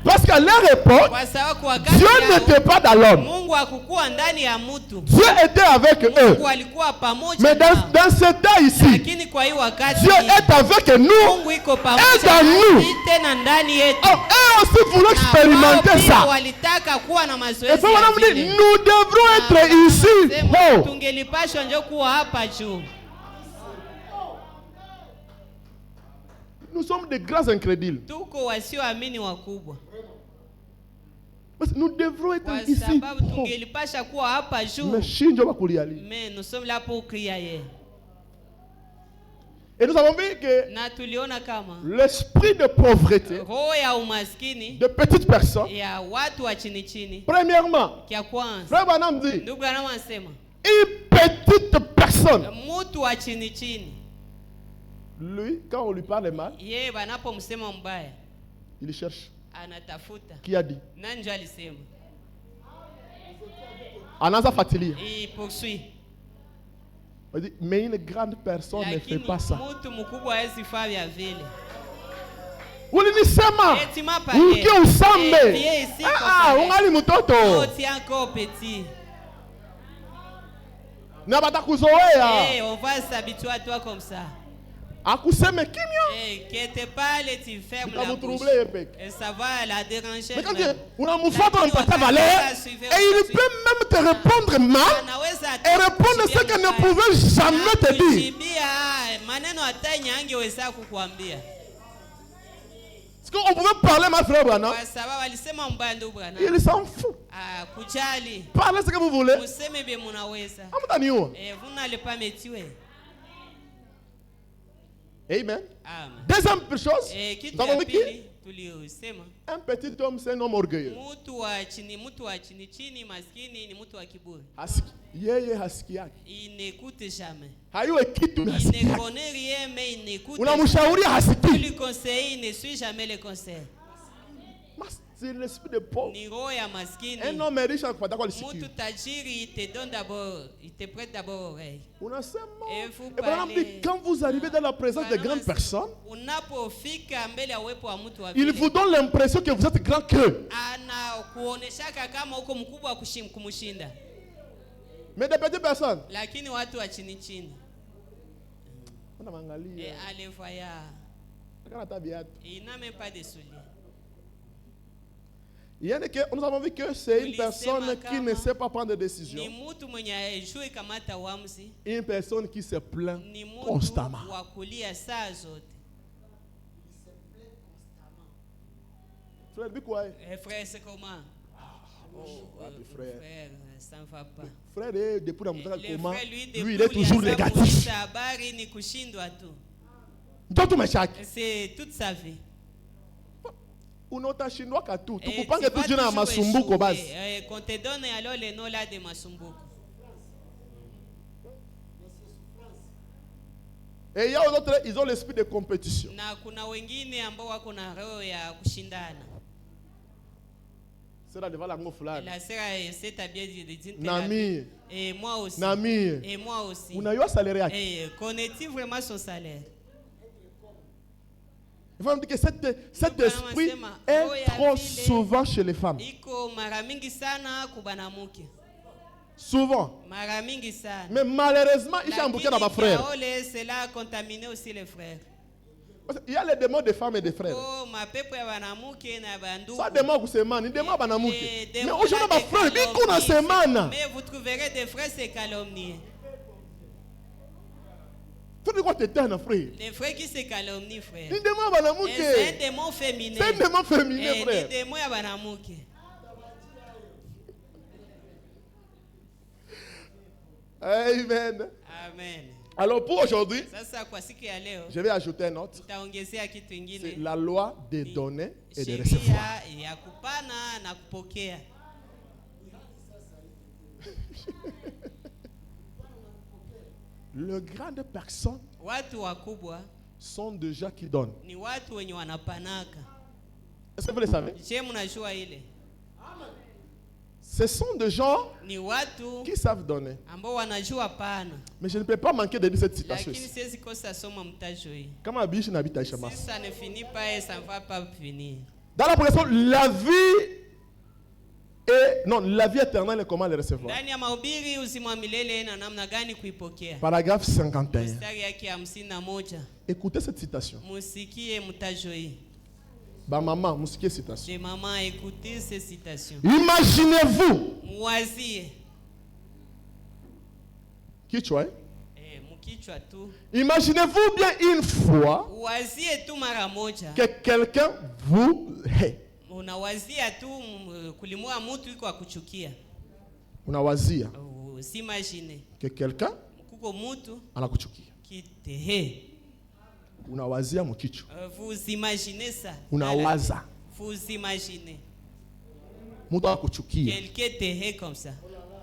Parce qu'à leur époque, Kwa sababu kwa wakati Dieu yao, n'était pas dans l'homme. Mungu hakukuwa ndani ya mtu. Dieu était avec eux. Mungu alikuwa pamoja Mais nao. dans ce temps ici, Lakini kwa hii wakati Dieu est avec nous. Mungu iko pamoja Et dans nous. nasi tena ndani yetu. Oh, eux aussi voulaient Na wao expérimenter pia ça. walitaka kuwa na Et mazoezi puis ya on dit, vile. nous devrons être ici. Sema, Oh. tungelipashwa njo kuwa hapa juu. Nous sommes des grands incrédules. Tuko wasioamini wakubwa. Parce que nous devrons être Kwa ici. sababu Oh. tungelipasha kuwa hapa juu. Mais shinjo bakuliali. Mais nous sommes là pour crier. Et nous avons vu que Na tuliona kama l'esprit de pauvreté roho ya umaskini de petites personnes, ya watu wa chini chini, premièrement, kia kwanza, Frère Branham dit, ndugu Branham anasema une petite personne, mtu wa chini chini, lui, quand on lui parle mal, yeye banapomsema mbaya il cherche. anatafuta Qui a dit? nani ndio alisema, Anaza Fatilia. il poursuit. On dit, mais une grande personne ne fait Lakini pas ça. mtu mkubwa hawezi fanya vile. Ulinisema Eti mapa uki usambe. vie ici Ungali mtoto. tu es encore petit. Na batakuzoea. On va s'habituer à toi comme ça. Akuseme kimya. Que te parle, tu fermes la bouche. Utamutrouble yepeke. Et ça va la déranger. Mais quand même. unamfuata unampatia valeur, et il peut même te répondre mal et répondre ce qu'elle ne pouvait jamais te dire. Maneno hata nyangeweza kukuambia. Est-ce qu'on pouvait parler, ma frère Branham? Kwa sababu alisema mbaya ndio Branham. Il s'en fout. Kujali. Parlez ce que vous voulez. Museme be munaweza. Amutaniua. Vous n'allez pas me tuer. Amen. Amen. Deuxième chose, Kitu nous avons ya vu pili tuliosema un petit homme, c'est un homme orgueilleux. mtu wa chini chini maskini ni mtu wa kiburi. Yeye hasiki yake. Il n'écoute jamais. Hayuwe kitu na Il hasiki ne yake. connaît rien mais il n'écoute Unamshauri Tu hasiki. lui conseilles, il ne suit jamais les conseils. C'est l'esprit de pauvre. Ni roho ya maskini. Un homme riche akupata kwa lisiki. Mtu tajiri, il te donne d'abord, il te prête d'abord oreille. Unasema. Et vous Et Branham dit, quand vous arrivez dans la présence de grandes personnes, Unapofika mbele ya uwepo wa mtu wa il vile, vous donne l'impression que vous êtes grand que. anakuoneshaka kama uko mkubwa kumshinda. Mais des petites personnes. Lakini watu wa chini chini. Unaangalia. Alevaya. Kana tabiatu. Il n'a même pas de souliers. Nous avons vu que c'est une personne qui ne sait pas prendre de décision. Ni mtu mwenye hajui kamata uamuzi. Une personne qui se plaint Ni mtu constamment. wa kulia saa zote. Frère, dis quoi? Frère, c'est comment? Frère. Frère, ça ne va pas. Frère, depuis la montagne, Le comment? frère, Lui, il est toujours négatif. Habari ni kushindwa tu. C'est toute sa vie. Unotashindwa katu. Et Tukupange tu vas tu jina ya toujours masumbuko échouer. basi. Qu'on te donne alors les noms là de masumbuko. Et il y a d'autres, ils ont l'esprit de compétition. Na kuna wengine ambao wako na roho ya kushindana. C'est là devant la ngofo fulani. La sera c'est tabia de dire Nami. et moi aussi. Nami. Et moi aussi. Unayua salaire yake. Et connais-tu vraiment son salaire? Il faut me dire que cet esprit est trop souvent chez les femmes. Iko mara mingi sana kubanamuke. Souvent. Mara mingi sana. Mais malheureusement, il y a un bouquet dans ma frère. Cela a contaminé aussi les frères. Il y a les démons des femmes et des frères. Oh, ma pepo ya banamuke na bandugu. Ça démon kusemana, ni démon banamuke. Mais aujourd'hui ma frère, dit qu'on a semana. Mais vous trouverez des frères c'est calomnier. Tu dis quoi t'étais un frère? Les frères qui se calomnient, frère. Ni démon banamuke. C'est un démon féminin. C'est un démon féminin, frère. Ni démon ya banamuke. Amen. Amen. Alors pour aujourd'hui, je vais ajouter un autre. C'est la loi des donner et de recevoir. Les grandes personnes sont des gens qui donnent. Est-ce que vous le savez? Ce sont des gens qui savent donner. Mais je ne peux pas manquer de dire cette citation. Comment Abish n'habite à Ishama? Dans la progression, la vie éternelle est comment le recevoir? Paragraphe 51. Écoutez cette citation. Maman, musique citation. Maman, écoutez ces citations. Imaginez-vous. Kichwa. Imaginez-vous bien une fois que quelqu'un vous hait. Unawazia tu kulimua mtu yuko akuchukia. Unawazia. Usimagine. Que quelqu'un kuko mtu anakuchukia. Kitehe. Unawazia mkichwa. Vous imaginez ça. Unawaza. Vous imaginez. Mtu akuchukia. Quelqu'un tehe comme ça.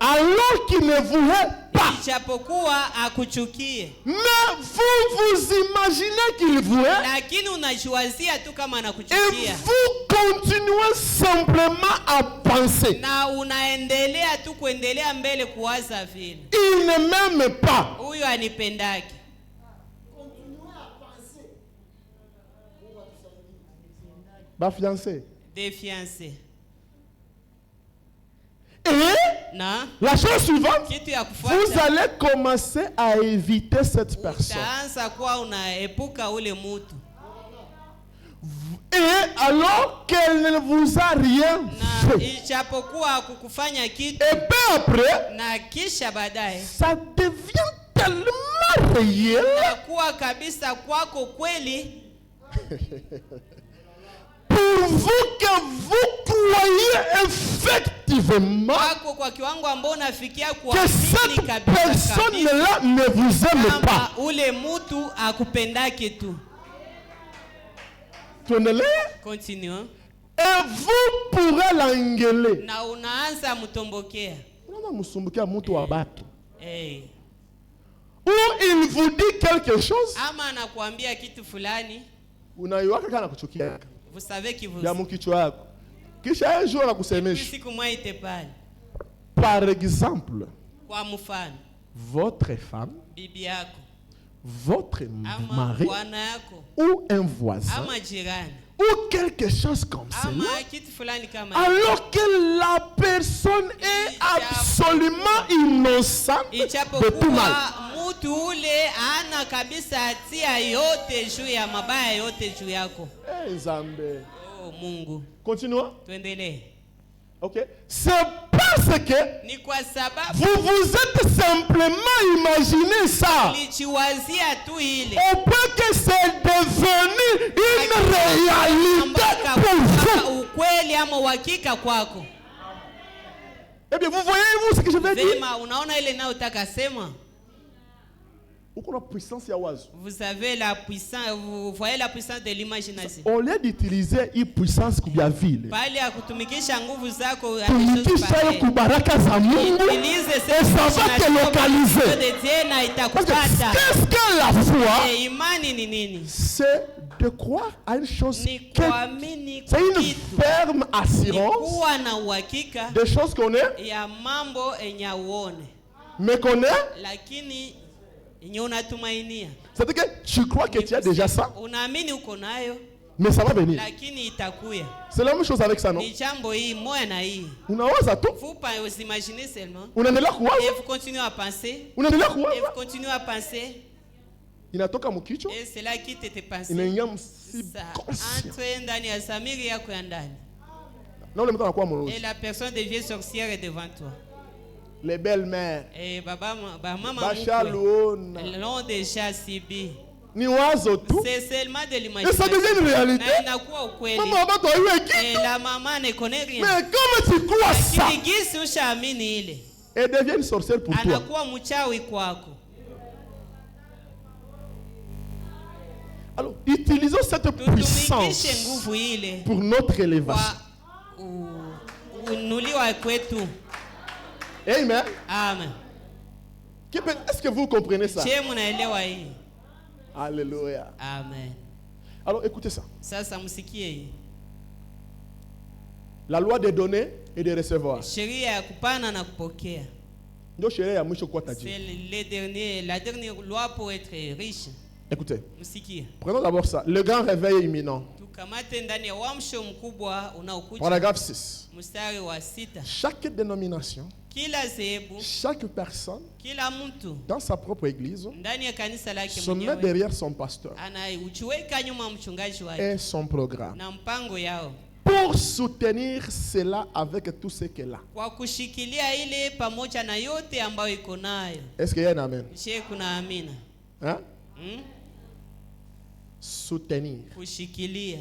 Alors qu'il ne vous hait pas. Ijapokuwa akuchukie. Mais vous imaginez qu'il vous hait. Lakini unajiwazia tu kama anakuchukia. Et vous continuez simplement à penser. Na unaendelea tu kuendelea mbele kuwaza vile. Il ne m'aime pas. Huyo anipendaki. Ba fiancé. Des fiancés. Et la chose suivante, vous allez commencer à éviter cette personne. Et alors qu'elle ne vous a rien fait. Et peu après, ça devient tellement réel. Pour vous que vous croyez effectivement que cette personne-là ne vous aime pas. Continuons. Et vous pourrez l'engueuler. Ou il vous dit quelque chose. Vous savez qui vous Par exemple, votre femme, votre mari, ou un voisin, ou quelque chose comme cela, alors que la personne est absolument innocente de tout mal. Oh, Mungu. Continuons. Ok. C'est parce que vous vous êtes simplement imaginé ça. Au point que c'est devenu une réalité pour vous. Eh bien, vous voyez-vous ce que je veux dire? Vous avez la puissance, vous voyez la puissance de l'imagination. Au lieu d'utiliser une puissance qui vient vile, utilise et ça va te localiser. Parce que qu'est-ce que la foi? C'est de croire à une chose. C'est une ferme assurance des choses qu'on est, mais qu'on est. C'est-à-dire que tu crois que tu as déjà ça. Mais ça va venir. lakini itakuya. C'est la même chose avec ça, non? Ni jambo hii moya na hii. Unawaza tu. Vous imaginez seulement. Unaendelea Et kuwaza. vous continuez à penser. Unaendelea Et vous kuwaza. continuez à penser. Inatoka mkichwa. Et c'est là qui t'était pensé. Inaingia Ça msibconscient. entre ndani ya samiri yako ya ndani. Na ule mtu anakuwa Et mrozi. la personne devient sorcière devant toi. Les belles-mères. Et maman Bashaluona. l'ont déjà subi. Ni wazo tu. C'est seulement de Et ça l'imagination. devient une réalité. Na inakuwa ukweli. Maman watu haiwe Et kitu. la maman ne connaît rien. Mais comme tu crois ça, Lakini gisi ushaamini ile, elle devient une sorcière pour toi. anakuwa mchawi kwako. Alors, utilisons cette Tutumikishe puissance nguvu ile pour notre élévation. kwa unuliwa kwetu. Amen. Amen. Est-ce que vous comprenez ça? Je, mnaelewa hii? Alléluia. Amen. Alors, écoutez ça. Sasa msikie hii. La loi de donner et de recevoir. Sheria ya kupana na kupokea. Ndio sheria ya mwisho kuwa tajiri. C'est la dernière loi pour être riche. Écoutez, Msikie. prenons d'abord ça. Le grand réveil imminent. Tukamate ndani ya uamsho mkubwa unaokuja. Paragraphe 6. Mstari wa 6. Chaque dénomination, Kila zehebu, chaque personne kila mtu dans sa propre église ndani ya kanisa lake se met mwenyewe derrière son pasteur anaujiweka nyuma mchungaji wake et son programme na mpango yao pour soutenir cela avec tout ce qu'elle a. kwa kushikilia ile pamoja na yote ambayo iko nayo. Est-ce qu'il y a un amen? Je, kuna amina. Hein? Soutenir. Kushikilia.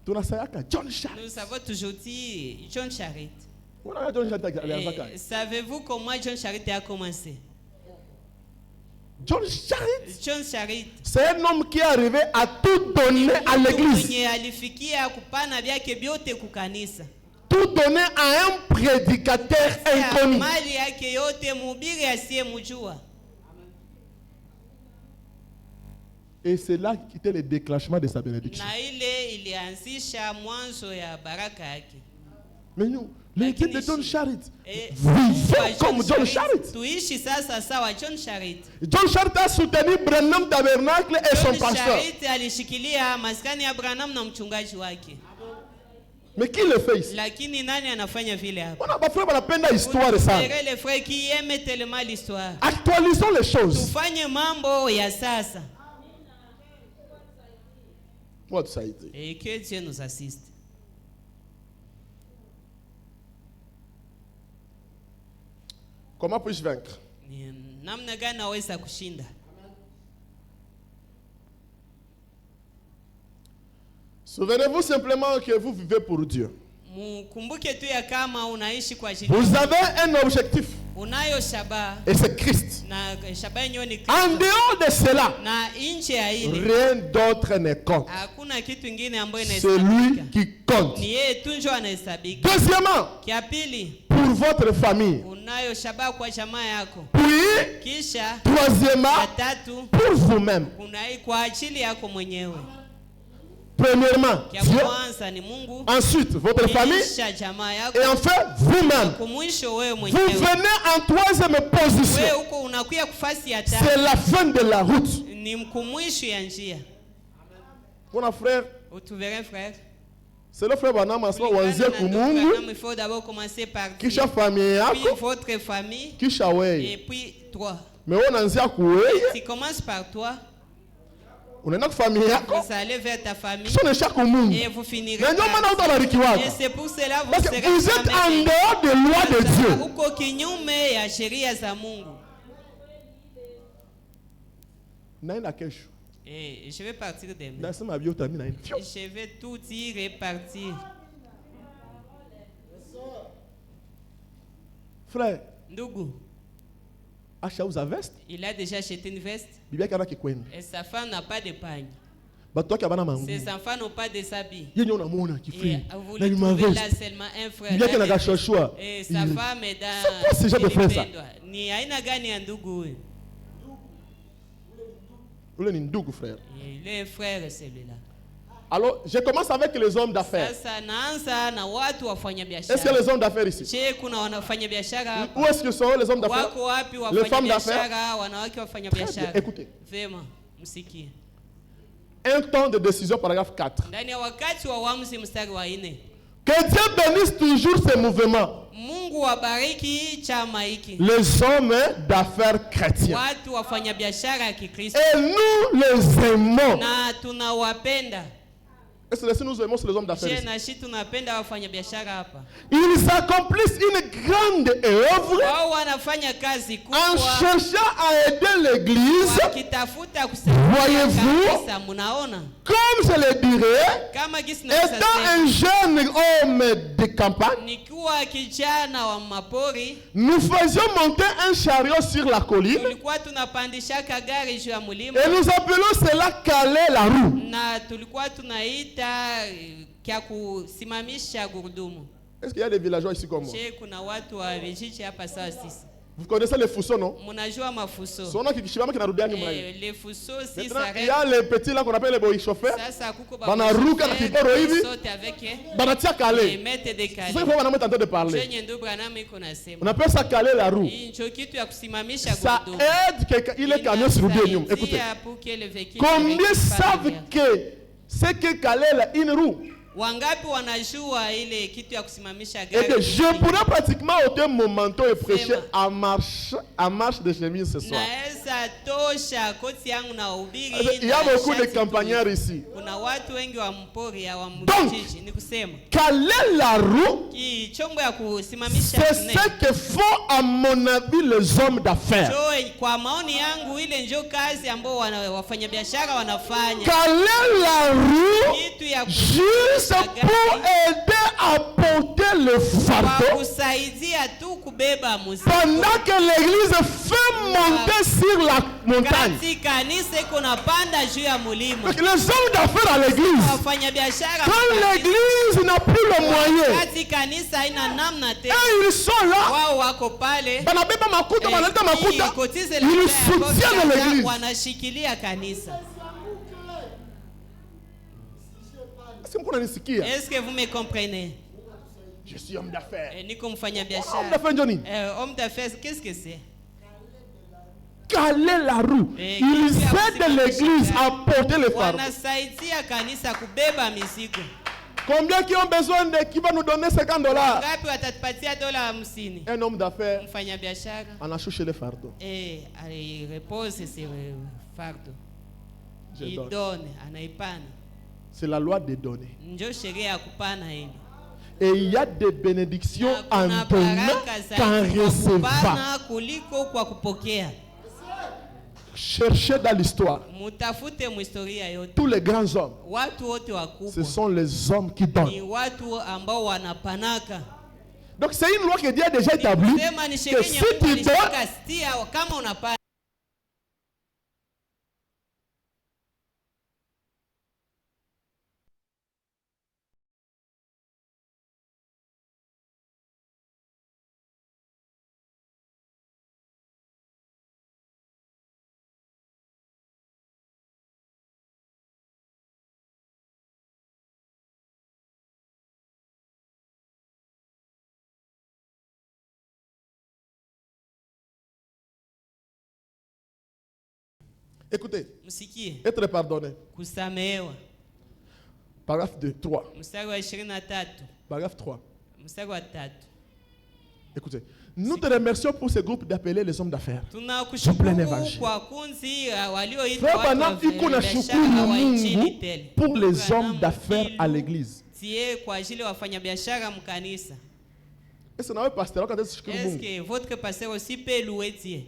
Tunasayaka John Charit. Nous savons toujours dire John Charit. John Charit alianza. Savez-vous comment John Charit a commencé? John Charit, John Charit, c'est un homme qui est arrivé à tout donner à l'église. mwenye alifikia kupana vyake vyote kukanisa. Tout donner à un prédicateur inconnu. Mali yake yote mhubiri asiyemjua. Et c'est là qui était le déclenchement de sa bénédiction. Na ile ilianzisha mwanzo ya baraka yake. Mais nous, l'équipe de John Charit, Vivons vivons comme John Charit. Tuishi sasa sawa John Charit. John Charit a soutenu Branham Tabernacle et son John pasteur. Charit alishikilia maskani ya Branham na mchungaji wake. Mais qui le fait ici? Lakini nani anafanya vile hapa? On a pas fait la histoire ça. Les frères qui aiment tellement l'histoire. Actualisons les choses. Tufanye mambo ya sasa. What ça a été? Et que Dieu nous assiste. Comment puis-je vaincre? Ni namna gani naweza kushinda? Souvenez-vous simplement que vous vivez pour Dieu. Mkumbuke tu ya kama unaishi kwa ajili. Vous avez un objectif. Unayo shabaha. Et c'est Christ. Na shabaha yenyewe ni Kristo. En dehors de cela, Na nje ya ile rien d'autre ne compte. hakuna kitu kingine ambayo C'est inahesabika. lui qui compte. Ni yeye tu ndio anahesabika. Deuxièmement, Kia pili, pour votre famille. unayo shabaha kwa jamaa yako. Puis, Kisha troisièmement, ya tatu, pour vous-même. unai kwa ajili yako mwenyewe. Premièrement, Kia Dieu. kwanza ni Mungu. Ensuite, votre famille. Kisha jamaa yako. Et enfin, vous-même. Kwa mwisho wewe Vous mwenyewe. venez en troisième Wewe position. huko unakuya kufasi ya C'est tatu. la fin de la route. Ni mkumwisho ya njia. Mon frère, Tu verras frère. c'est le frère Branham asema uanzie Kulingana na ndugu kumungu, Branham, il faut d'abord commencer par Dieu, kisha familia puis yako, votre famille kisha et wewe. puis toi. Mais unaanzia kuwewe, Tu commences par toi, unaenda kwa familia yako, vous allez vers ta famille kisha unaisha kumungu. et vous finirez Na ndio maana utabarikiwa. et c'est pour cela vous Parce que serez vous êtes en dehors de loi de Dieu. uko kinyume ya sheria za Mungu. Naenda kesho. Et je vais partir demain. Nasema bio tami naenda. Je vais tout dire et partir. Frère, Ndugu, ashauza veste, il a déjà acheté une veste bibi yake anaki kwenda. et sa femme n'a pas de pagne. Batu wake abana mangu. Ses enfants n'ont pas de habits. Yeye unamuona Et kifrini. vous Na le nyuma trouvez là veste. seulement un frère. Bibi yake là, anagashashwa. et sa femme est dans. C'est quoi ce genre de frère, ça? Ilipendwa. Ni aina gani ya ndugu huyu? Ule ni ndugu frère. Il est un frère celui-là. Alors, je commence avec les hommes d'affaires. Sasa naanza na watu wafanya Est-ce qu'il y a biashara. les hommes d'affaires ici? Je, kuna wanafanya biashara hapa. Où est-ce que sont les hommes d'affaires? Wako wapi Les wafanya femmes d'affaires? biashara, wanawake wafanya Très bien, biashara? écoutez. Vema, msikie. un temps de décision, paragraphe 4. Ndani ya wakati wa uamuzi mstari wa 4. Que Dieu bénisse toujours ces mouvements. Mungu wabariki chama hiki. Les hommes d'affaires chrétiens. Watu wafanya biashara ya Kikristo. Et nous les aimons. Na tunawapenda. Est-ce que nous aimons les hommes d'affaires? Tunapenda wafanya biashara hapa. Ils accomplissent une grande œuvre Wao wanafanya kazi kubwa en cherchant à aider l'église. Wakitafuta kusaidia kanisa, mnaona? Comme je le dirais, Kama gisi na étant un jeune homme de campagne, nikiwa kijana wa mapori, nous faisions monter un chariot sur la colline tulikuwa tunapandisha gari juu ya mlima et nous appelons cela caler la roue. na tulikuwa tunaita kia kusimamisha gurudumu. Est-ce qu'il y a des villageois ici comme moi? Je, kuna watu wa vijiji hapa sawa sisi. Vous connaissez les fuseaux, non? Mnajua mafuso. Les fuso si maintenant, il y a les petits là qu'on appelle les boy chauffeurs. Sasa kuko ba Banaruka kiporo hivi. sote avec Banatia caler. mete de C'est kale. ça qu'il faut en train de parler. Chenye ndio Branham iko nasema. On appelle ça caler la roue. Hii ndio kitu ya kusimamisha Ça gurudumu. aide quelqu'un. Il est camion sur bien. Écoutez. Combien savent que c'est que caler une roue? Wangapi wanajua ile kitu ya kusimamisha Et gari? que je pourrais pratiquement ôter mon manteau et prêcher à marche de chemise ce soir. Naweza tosha koti yangu na ubiri. Il y a beaucoup de campagnards ici. Kuna watu wengi wa mpori ya wa mjiji, ni kusema Caler la roue, ki chombo ya kusimamisha c'est ce que font à mon avis les hommes d'affaires. Kwa maoni yangu ile ndio kazi ambao wafanya biashara wanafanya. Caler la roue Kitu ya juste pour aider à porter le fardeau kusaidia tu kubeba mzigo. pendant que l'église fait monter sur la montagne. Kati kanisa iko napanda juu ya mlima. Les hommes d'affaires à l'église, Wafanya biashara quand l'église n'a plus le moyen, kati kanisa haina namna tena. et ils sont là, Wao wako pale. banabeba makuta, banaleta makuta, Kotize ils soutiennent l'église. wanashikilia kanisa. Est-ce que vous me comprenez? Je suis homme d'affaires. Niko mfanya Homme biashara. d'affaires, Johnny. Homme d'affaires, qu'est-ce que c'est? Caler la roue. Ils aident l'église à porter le fardeau. Wanasaidia kanisa kubeba mizigo. Combien qui ont besoin de qui va nous donner $50? Ngapi watatupatia $50? Un homme d'affaires Mfanya biashara. en a cherché le fardeau. Il repose sur le fardeau. Il donne. donne, anaipana. C'est la loi de donner. Ndio sheria ya kupana hili. Et il y a des bénédictions en donnant qu'en recevant. Kuliko kwa kupokea. Cherchez dans l'histoire. Mutafute muhistoria yote. Tous les grands hommes, Watu wote wakubwa. ce sont les hommes qui donnent. Ni watu ambao wanapanaka. Donc c'est une loi que Dieu a déjà établie. Que si tu donnes, kama unapana écoutez, msikie. être pardonné. Kusamehewa. Paragraphe 2, 3. Mstari wa 23. Paragraphe 3. Mstari wa 3. Écoutez, nous te remercions pour ce groupe d'appeler les hommes d'affaires. Tunakushukuru kwa kunzi walioitwa Frère Branham, iko na shukuru Mungu pour les hommes d'affaires à l'église. Tie kwa ajili ya wafanyabiashara mkanisa. Est-ce que nawe pasteur quand est-ce que Est-ce que votre pasteur aussi peut louer Dieu?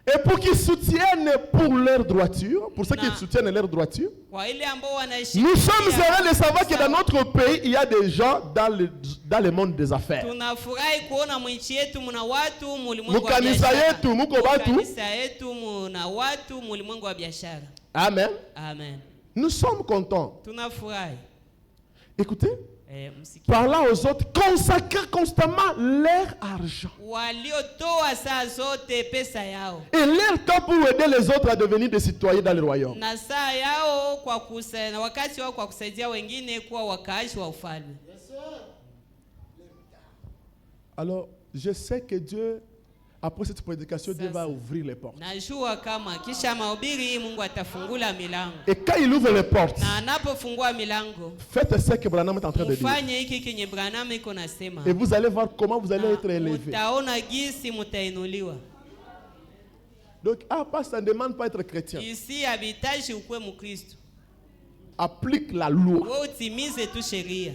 Et pour qu'ils soutiennent pour leur droiture, pour ceux qui soutiennent leur droiture, nous sommes heureux de savoir que dans notre pays, il y a des gens dans le monde des affaires. Amen. Amen. Nous sommes contents. Écoutez. Parlant aux autres, consacrant constamment leur argent et leur temps pour aider les autres à devenir des citoyens dans le royaume. Alors, je sais que Dieu Après cette prédication, Dieu va ouvrir les portes. Najua kama kisha mahubiri hii Mungu atafungula milango. Et quand il ouvre les portes, Na anapofungua milango, faites ce que Branham est en train de dire. mfanye hiki kenye Branham iko nasema. Et vous allez voir comment vous allez être élevé. Mtaona gisi mtainuliwa. Donc, ça ne demande pas être chrétien. Ici habitaji ukwe mkristo. Applique la loi. Wewe utimize tu sheria.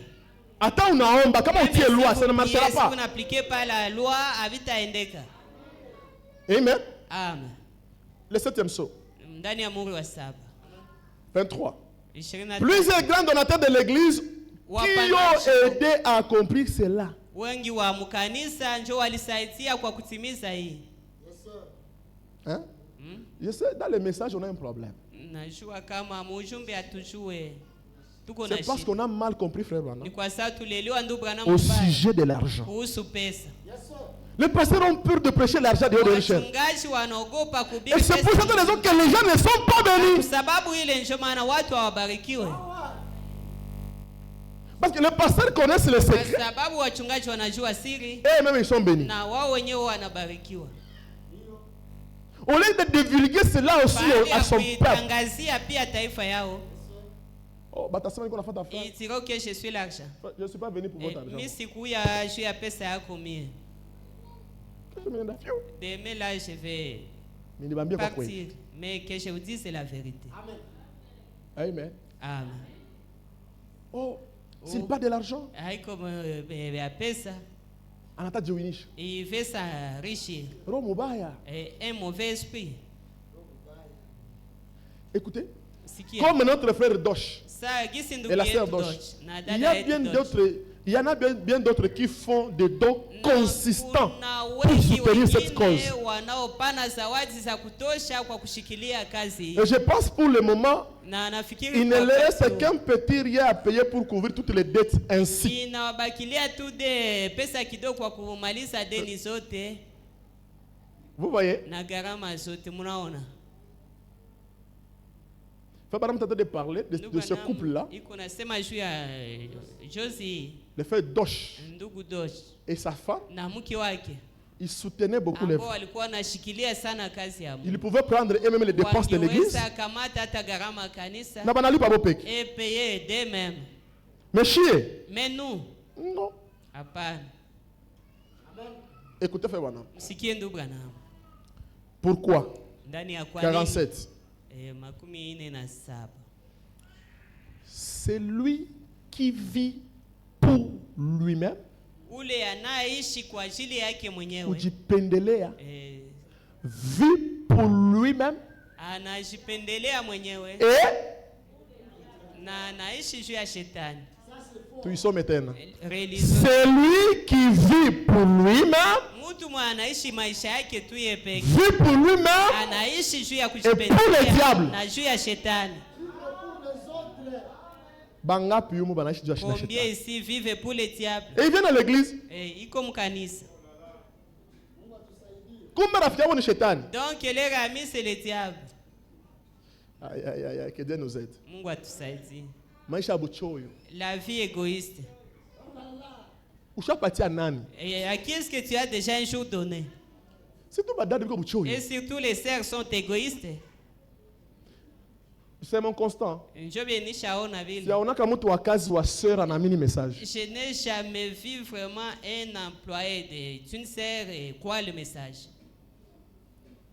Attends, unaomba kama utie loi, ça ne marchera pas. Si vous n'appliquez pas la loi, habitaendeka. Amen. Amen. Le 7e saut. Ndani ya muri wa 7. 23. 23. Plusieurs grands donateurs de l'église qui ont aidé à accomplir cela. Wengi wa mkanisa njo walisaidia kwa kutimiza hii. Hein? Je sais, dans les messages, on a un problème. Najua kama mujumbe atujue. Tuko na C'est parce shida. qu'on a mal compris, frère Branham, Ni kwa sababu tulelewa ndugu Branham au mbaya sujet de l'argent. kuhusu pesa. Les pasteurs ont peur de prêcher l'argent de Dieu. Wachungaji wanaogopa kuhubiri Et c'est pour cette raison que les gens ne sont pas Kwa bénis. sababu ile ndio maana watu hawabarikiwe. Parce que les pasteurs connaissent les Kwa secrets. sababu wachungaji wanajua siri Et même ils sont bénis. na wao wenyewe wanabarikiwa. Au lieu de divulguer cela aussi Baada à ya son peuple. kuitangazia pia taifa yao. Oh, batasema niko nafata frère. Itiro que je suis l'argent. Je ne suis pas venu pour votre argent. Mimi sikuya juu ya pesa yako mie. Demain là je vais partir, mais que je vous dise la vérité. Amen. Amen. Oh, s'il pas de l'argent, Haiko ya pesa, anata jiwinish. il veut s'enrichir. Roho mubaya. Un mauvais esprit. Écoutez, Sikia. comme notre frère Dosh Sa gisi ndugu et la sœur yetu Dosh, Dosh, na il dada y a yetu bien Dosh. d'autres, il y en a bien d'autres qui font des dons consistants Kuna pour wengi soutenir cette cause. wengine wanaopana zawadi za kutosha kwa kushikilia kazi hii. Et je pense pour le moment, Na nafikiri il ne kwa leur reste wakati qu'un petit rien à payer pour couvrir toutes les dettes ainsi. inawabakilia tu de pesa kidogo kwa kumaliza deni zote Vous voyez? na gharama zote, mnaona. Frère Branham est en train de parler de ce couple-là, Iko nasema juu ya Josie, le frère Dosh ndugu Dosh et sa femme. na mke wake Ils soutenaient beaucoup les ambao frères. walikuwa wanashikilia sana kazi ya Mungu. Ils pouvaient prendre eux-mêmes les dépenses de l'église. Wangeweza kamata hata gharama ya kanisa Na banali pas bopek. et payer d'eux-mêmes. Mais chier. Mais nous, Non. hapana. Écoutez, frère Branham. Msikie ndugu Branham. Pourquoi? Ndani ya kwa nini? 47. 47. C'est lui qui vit pour lui-même. Ule anaishi kwa ajili yake mwenyewe. Kujipendelea. Eh, Vit pour lui-même. anajipendelea mwenyewe Et na anaishi juu ya shetani. tu y sommes maintenant. Religion. C'est lui qui vit pour lui-même. Mtu mwa anaishi maisha yake tu yeye peke. Vit pour lui-même. Anaishi juu ya pour le kujipendelea diable. na juu ya shetani. Bangapi yumu banaishi juu ya Combien shetani. ici vivent pour le diable? Et il vient dans l'église. Iko mkanisa. Kumbe rafiki yao ni shetani. Donc les amis c'est le diable. Aïe, aïe, aïe, aïe, que Dieu nous aide. Mungu atusaidie. Maisha ya buchoyo. La vie égoïste. Ushapatia nani? Et à qui est-ce que tu as déjà un jour donné? C'est tout badade biko buchoyo. Et surtout les sœurs sont égoïstes. C'est mon constant. Njo nishaona vile. Siaonaka mtu wa kazi wa sœur anaamini message. Je n'ai jamais vu vraiment un employé d'une sœur croire le message.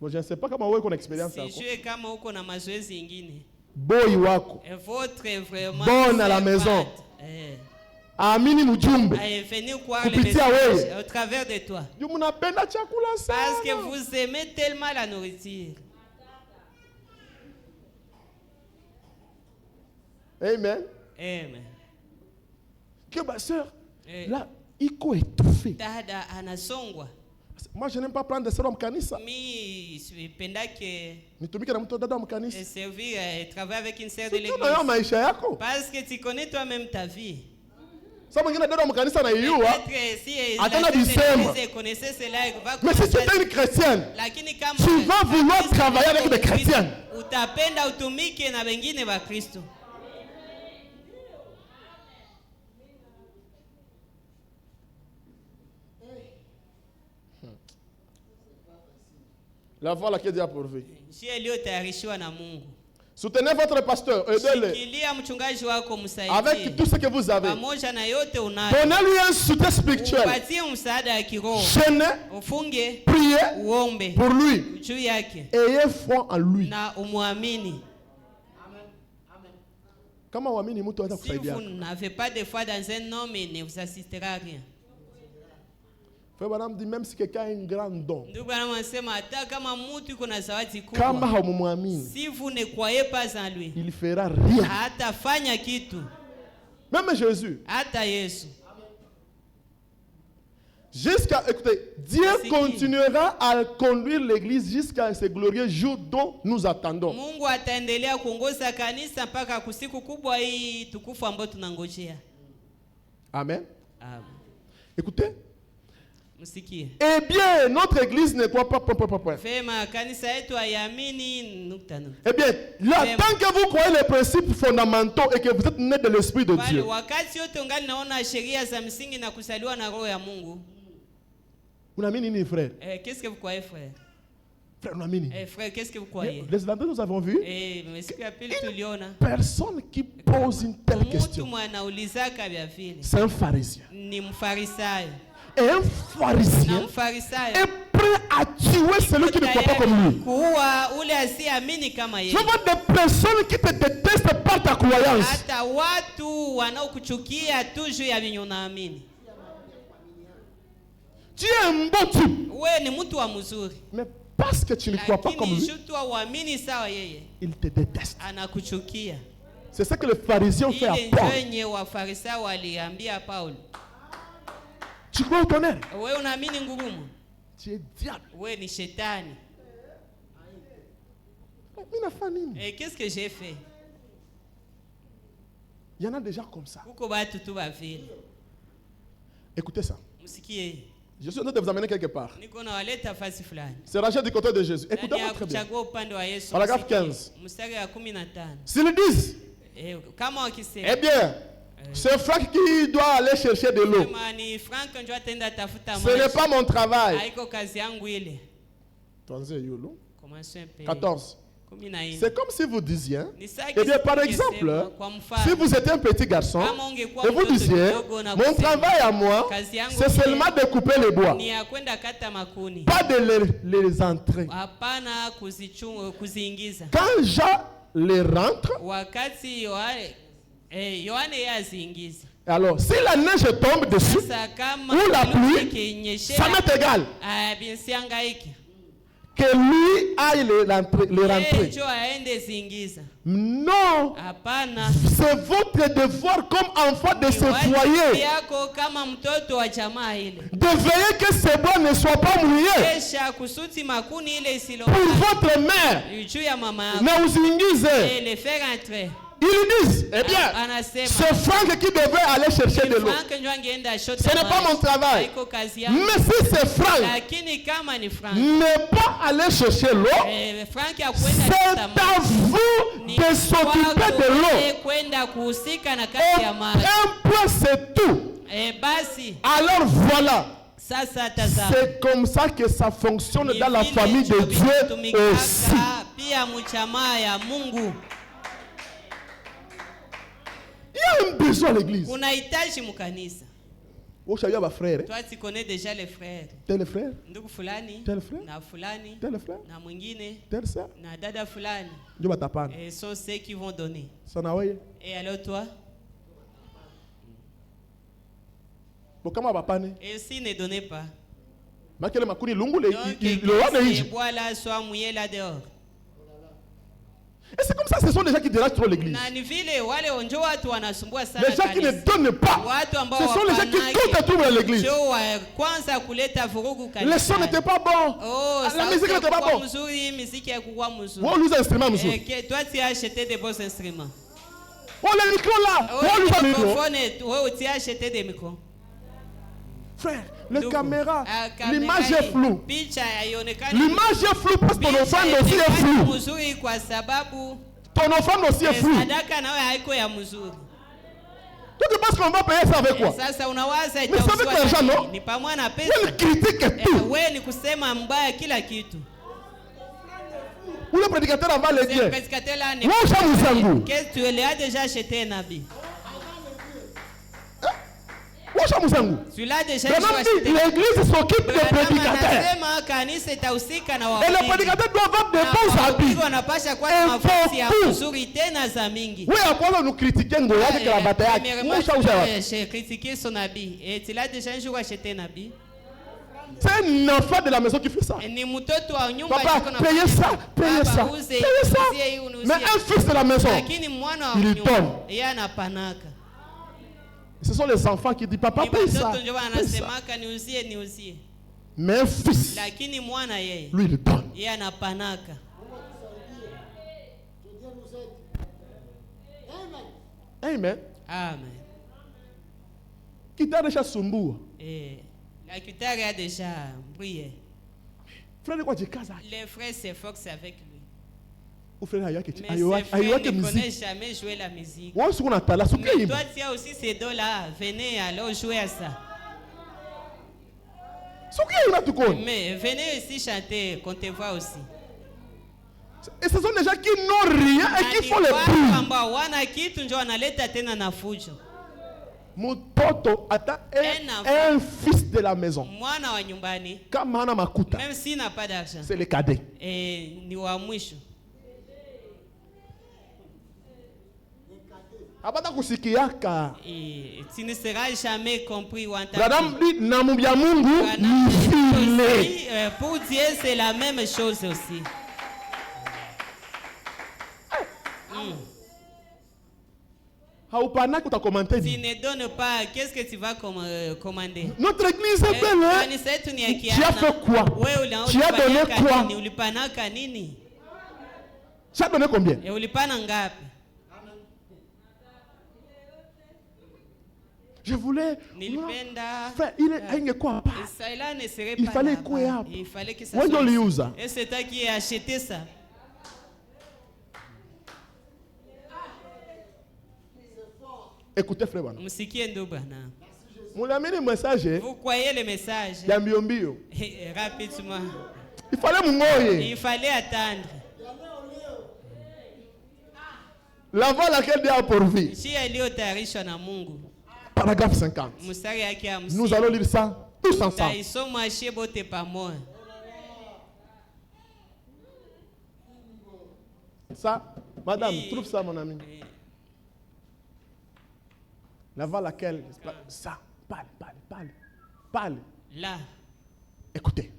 Bon, je ne sais pas comment wewe uko na experience yako. Sijue kama uko na mazoezi ingine. Boy wako. Et votre vraiment Bonne à la maison. Aamini mjumbe. est venu croire le Kupitia message wewe. au travers de toi. Juu mnapenda chakula sana. Parce que vous aimez tellement la nourriture. Amen. Amen. Que ma sœur, Eh. là, iko étouffé. Dada anasongwa. Moi, je n'aime pas prendre des sœurs en kanisa. Mi sipenda que Nitumike na mtu dada wa kanisa. servir et travailler avec une sœur de Sio na l'église. maisha yako. Parce que tu connais toi-même ta vie. Sasa mwingine dada wa kanisa na yua. Peut-être si Attends, la sœur de disema. l'église connaissait cela, il va Mais si tu commencer es une chrétienne, lakini kama tu vas vouloir travailler avec des chrétiens. utapenda utumike na wengine wa Kristo. La voie à laquelle Dieu a pourvu. njia iliyotayarishiwa na Mungu. Soutenez votre pasteur, aidez-le. Shikilia mchungaji wako, msaidie. Avec tout ce que vous avez. Pamoja na yote unayo. Donnez-lui un soutien spirituel. Upatie msaada wa kiroho. Jeûnez, ufunge, priez uombe pour lui. juu yake. Ayez foi en lui. Na umwamini. Kama uamini mtu Si atakusaidia. vous n'avez pas de foi dans un homme, il ne vous assistera à rien. Frère Branham dit même si quelqu'un a un grand don, Ndugu anasema hata kama mtu yuko na zawadi kama kubwa, haumwamini, si vous ne croyez pas en lui, il fera rien. hatafanya kitu. Même Jésus. Hata Yesu. Jusqu'à, écoutez, Dieu continuera à conduire l'église jusqu'à ce glorieux jour dont nous attendons. Mungu ataendelea kuongoza kanisa mpaka kusiku kubwa hii tukufu ambayo tunangojea. Amen. Amen. Écoutez. Msikie. Eh bien, notre église ne croit pas. Vema, kanisa yetu haiamini nukta. Eh bien, là, tant que vous croyez les principes fondamentaux et que vous êtes né de l'Esprit de Dieu, wakati yote ungali naona sheria za msingi na kusaliwa na roho ya Mungu. Unaamini nini, frère? Qu'est-ce que vous croyez, frère? Frère, unaamini? Frère, qu'est-ce que vous croyez? Les Irlandais, nous avons vu une personne qui pose une telle question. C'est un pharisien. Ni mfarisayo. Et un pharisien est prêt à tuer celui qui ne croit pas comme lui. Je vois des personnes qui te détestent par ta croyance. Tu es un bon type. Mais parce que tu ne crois pas comme lui, il te déteste. C'est ça que le pharisien fait à Paul. Tu crois au tonnerre? Tu es diable. Et qu'est-ce que j'ai fait? Il y en a déjà comme ça. Écoutez ça. Je suis en train de vous amener quelque part. C'est Rachel du côté de Jésus. Écoutez-moi très bien. Paragraphe 15. S'ils disent, eh bien, c'est Franck qui doit aller chercher de l'eau. Ce n'est pas mon travail. 14. C'est comme si vous disiez, eh bien, par exemple, si vous étiez un petit garçon, et vous disiez, mon travail à moi, c'est seulement de couper les bois, pas de les entrer. Quand Jean les rentre, alors si la neige tombe dessus, ou la pluie, ça m'est égal. Que lui aille les rentrer. Non. C'est votre devoir comme enfant de ce foyer de veiller que ces bois ne soient pas mouillés. Pour votre mère, ils disent, eh bien, c'est Franck qui devait aller chercher de l'eau. Ce n'est pas mon travail. Mais si c'est Franck n'est pas aller chercher l'eau, c'est à vous de s'occuper de l'eau. Un point, c'est tout. Alors voilà. C'est comme ça que ça fonctionne dans la famille de Dieu aussi. Il y a un besoin à l'église. Toi, tu connais déjà les frères. Tel frère. Tel frère. Tel frère. Tel sœur. Et sont ceux qui vont donner. Et alors toi? Et s'ils ne donnaient pas? Donc, ces bois-là soient mouillés là dehors. Et c'est comme ça, ce sont les gens qui dérangent trop l'église. Les gens qui ne donnent pas, ce sont les gens qui tout détruisent l'église. Les sons n'étaient pas bons. La musique n'était pas bonne. Oh, nous instruments, monsieur. Toi, tu as acheté des bons instruments. Oh, les micros là. Oh, tu as acheté des micros. Frère, la caméra, l'image est floue. L'image est floue parce que ton offrande aussi est floue. Ton offrande aussi est floue. Tu te penses qu'on va payer ça avec quoi? Mais c'est avec l'argent, non? Il critique tout. Où le prédicateur en va le dire. Le prédicateur là n'est pas. Qu'est-ce que tu lui as déjà acheté un habit? Tu l'as déjà acheté. L'église s'occupe des prédicateurs. Et le prédicateur doit avoir de bons habits. Oui, après nous critiquons Goliath que la bataille. J'ai critiqué son habit. Et tu l'as déjà un jour acheté un habit? C'est un enfant de la maison qui fait ça. Papa, payez ça, payez ça, payez ça. Mais un fils de la maison, il donne. Ce sont les enfants qui disent, papa, paye ça. Paye ça. Mais un fils, lui, il donne. Amen. Amen. Qui t'a déjà sumbua? La guitare a déjà brillé. Frère, quoi, j'ai casa. Les frères s'efforcent avec lui. Mais ses frères ne connaissent jamais jouer la musique. Mais toi, tu as aussi ces dons-là. Venez alors jouer à ça. Mais venez ici chanter, qu'on te voit aussi. Et ce sont des gens qui n'ont rien et qui font les bruits. Mtoto ata un fils de la maison. Même s'il n'a pas d'argent. C'est le cadet. Tu ne seras jamais compris ou entendu. Pour Dieu, c'est la même chose aussi. Tu ne donnes pas, qu'est-ce que tu vas commander? Notre église est belle, hein? Tu as fait quoi? Tu as donné quoi? Tu as donné combien? Je voulais. Frère, il est quoi? Il fallait quoi? Il fallait que ça soit. Et c'est toi qui as acheté ça. Écoutez, frère. Vous croyez le message? Rapidement. Il fallait attendre. La voie laquelle Dieu a pourvu. Paragraphe 50. Nous allons lire ça tous ensemble. Ça, madame, trouve ça, mon ami. La voie laquelle. Ça, parle. Là. Écoutez.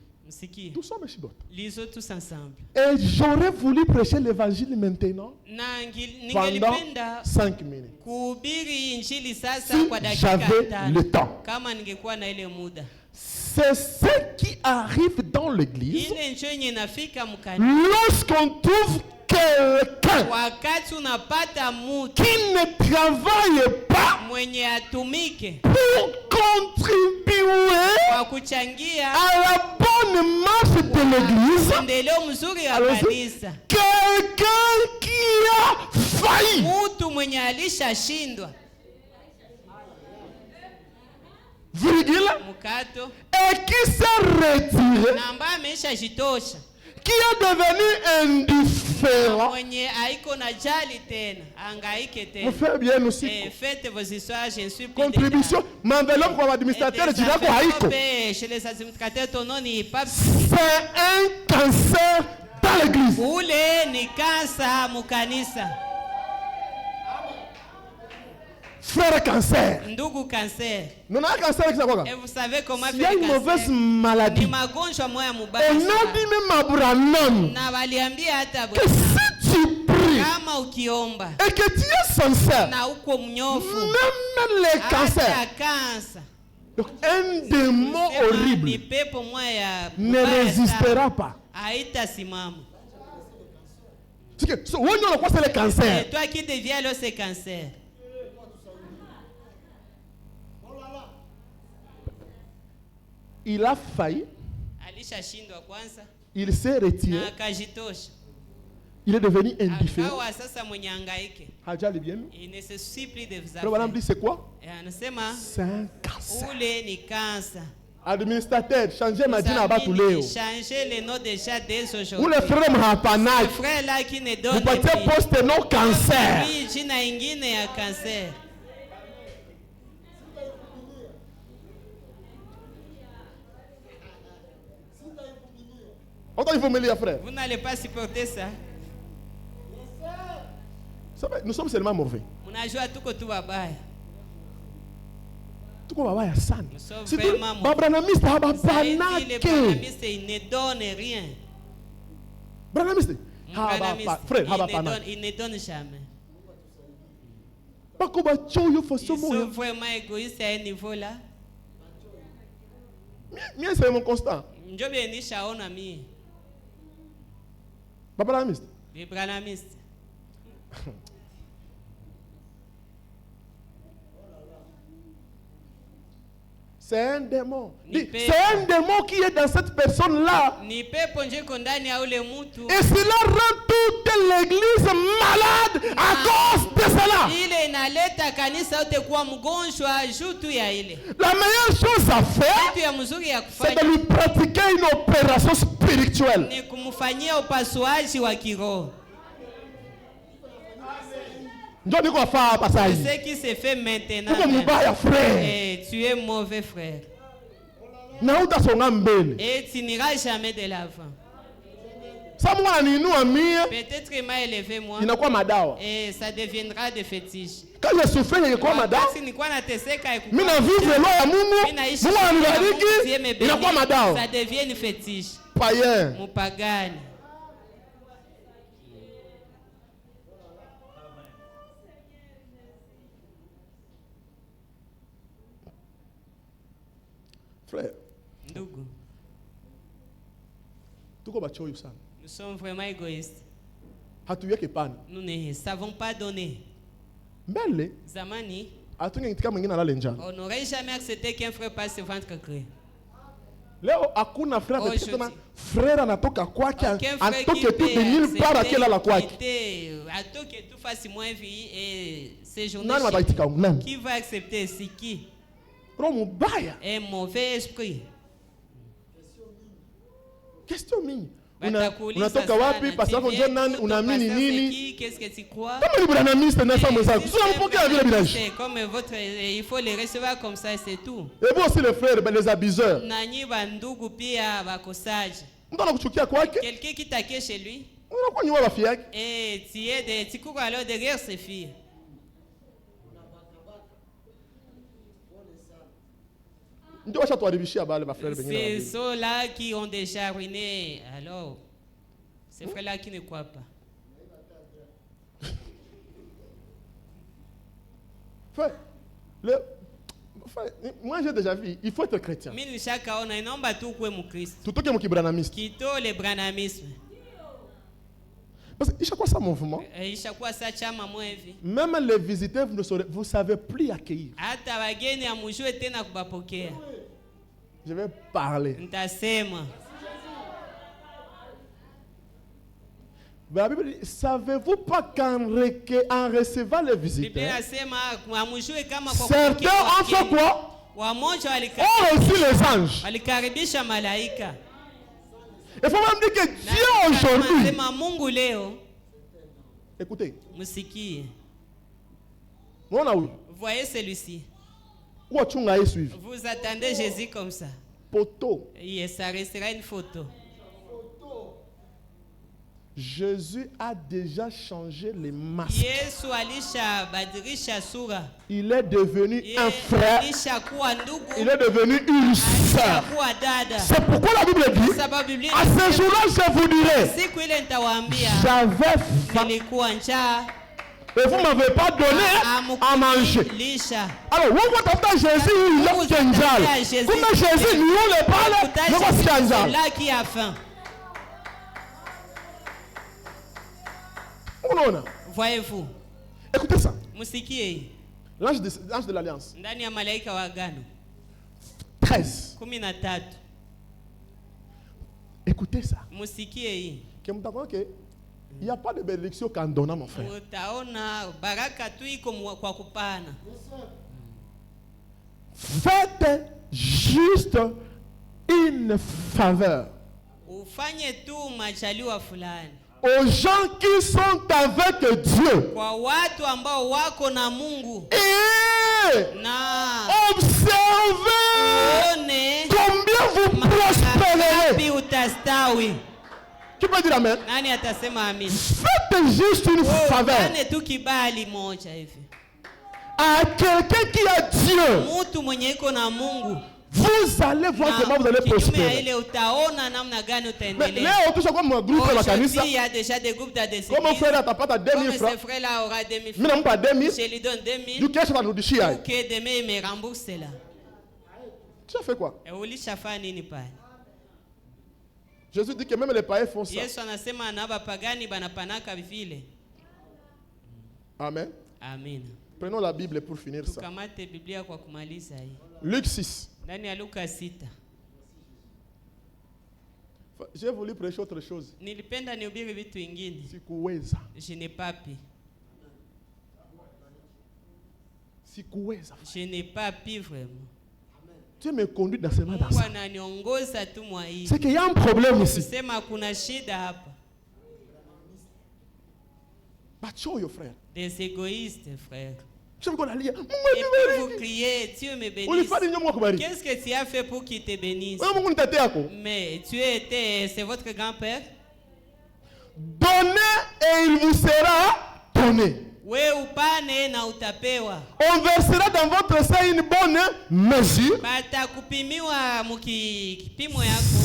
Tous sommes lisons tous ensemble. Et j'aurais voulu prêcher l'évangile maintenant pendant 5 minutes. Si j'avais le temps. C'est ce qui arrive dans l'église lorsqu'on trouve quelqu'un qui ne travaille pas pour contribuer à la bonne marche de l'église. Quelqu'un qui a failli. Virgule. Et qui s'est retiré. Qui est devenu indifférent. Vous faites bien aussi. Contribution. M'enveloppe comme administrateur. Chez les administrateurs, ton nom n'est pas. C'est un cancer dans l'église. Frère cancer. Nous avons un cancer avec ça. Et vous savez comment il y a une mauvaise maladie. Et non dit même Abraham que si tu pries et que tu es sincère, même les cancers. Donc un démon horrible ne résistera pas. C'est le cancer. C'est toi qui deviens alors ce cancer. Il a failli. Il s'est retiré. Il est devenu indifférent. Il ne se suit plus de vous. Madame dit c'est quoi? C'est un cancer. Administrateur, changez ma dîne à tous les. Changez les noms déjà dès aujourd'hui. Ou les frères Mahapanac. Les frères là qui ne donnent vous partez poste non cancer. Oui, jina ingine ya cancer. Il faut me lire, frère. Vous n'allez pas supporter ça. Nous sommes seulement mauvais. Unajua tuko tu wabaya. Tuko wabaya sana. Nous sommes vraiment mauvais. Babranamiste Zaidi, les branamistes, ils ne donnent rien. Branamiste. Frère, ils ne donnent jamais. Ils sont vraiment égoïstes à un niveau là. Mien, c'est mon constat. Njobe ni shaona mie. Babranamiste. Les branamistes. C'est un démon. C'est un démon qui est dans cette personne-là. Et cela rend toute l'église malade à cause de cela. La meilleure chose à faire, c'est de lui pratiquer une opération spirituelle. Ce qui se fait maintenant, tu es mauvais frère. Et tu n'iras jamais de l'avant. Peut-être qu'il m'a élevé moi. Et ça deviendra des fétiches. Quand je souffrais, il y a quoi, madame? Ça devient une fétiche. Païen. Mon pagan. Frère, nous sommes vraiment égoïstes. Nous ne savons pas donner. Zamani, on n'aurait jamais accepté qu'un frère passe ce ventre creux. Leo hakuna frère anatoka kwake atoke tu de nulle part akilala kwake. Atoke tu faci moins vie et ces journées. Qui va accepter c'est qui? Un mauvais esprit. Question mingi. Unatoka wapi? Parce que unajua nani? Unaamini nini? Qu'est-ce que tu crois? Kama ni branamiste na ça mwenzako. Tunampokea vile village. C'est comme votre, il faut les recevoir comme ça, c'est tout. Et vous aussi les frères, les abuseurs. Nanyi bandugu pia bakosaji. Mtu anakuchukia kwake. Quelqu'un qui t'accueille chez lui. Unakuwa nyuma rafiki yake. Et tu cours alors derrière ses filles. C'est ceux-là qui ont déjà ruiné. Alors, ces frères-là qui ne croient pas. Moi j'ai déjà vu, il faut être chrétien. Tout ce qui est branamiste. Parce que chaque fois ça mouvement. Même les visiteurs, vous ne savez plus accueillir. Je vais parler. La Bible dit, savez-vous pas qu'en recevant les visiteurs, certains ont fait quoi? Ont reçu les anges. Il faut même dire que Dieu aujourd'hui. Écoutez. Voyez celui-ci. Vous attendez Jésus comme ça. Poto. Et ça restera une photo. Jésus a déjà changé les masques. Il est devenu un frère. Il est devenu une sœur. C'est pourquoi la Bible dit, à ce jour-là, je vous dirai, j'avais faim. Et vous ne m'avez pas donné à manger. Alors, vous avez Jésus, il est Kenjal. Comment Jésus, nous le parle, nous sommes Kenjal. Voyez-vous. Écoutez ça. L'ange de l'Alliance. 13. Écoutez ça. Il n'y a pas de bénédiction qu'en donnant, mon frère. Faites juste une faveur ufanye tu majaliwa fulani aux gens qui sont avec Dieu kwa watu ambao wako na Mungu et na observez combien vous prospérerez. Utastawi. Qui peut dire amen? Nani atasema amin? Faites juste une faveur tu kibali moja hivi à quelqu'un qui a Dieu. Mtu mwenye iko na Mungu. Vous allez voir comment vous allez prospérer. Ile utaona namna gani utaendelea. Leo tu comme un groupe la kanisa. Il y a déjà des groupes d'adhésion. Comme frère atapata 2000 francs. Comme frère là aura 2000 francs. Mimi nampa 2000. Je lui donne 2000. Du cash atarudishia. OK, demain il me rembourse là. Tu as fait quoi? Ulishafa nini pale? Jésus dit que même les païens font ça. Yesu anasema na bapagani banapanaka vile. Amen. Amen. Prenons la Bible pour finir ça. Tukamate Biblia kwa kumaliza hii. Luc 6. Ndani ya Luka 6. J'ai voulu prêcher autre chose. Nilipenda nihubiri vitu vingine. Sikuweza. Je n'ai pas pu. Sikuweza. Je n'ai pas pu vraiment. Dieu me conduit dans ce matin. C'est qu'il y a un problème ici. Bachoyo, frère. Des égoïstes, frère. Et puis vous criez, Dieu me bénisse. Qu'est-ce que tu as fait pour qu'il te bénisse? Mais tu étais, c'est votre grand-père? Donnez et il vous sera donné. On versera dans votre sein une bonne mesure.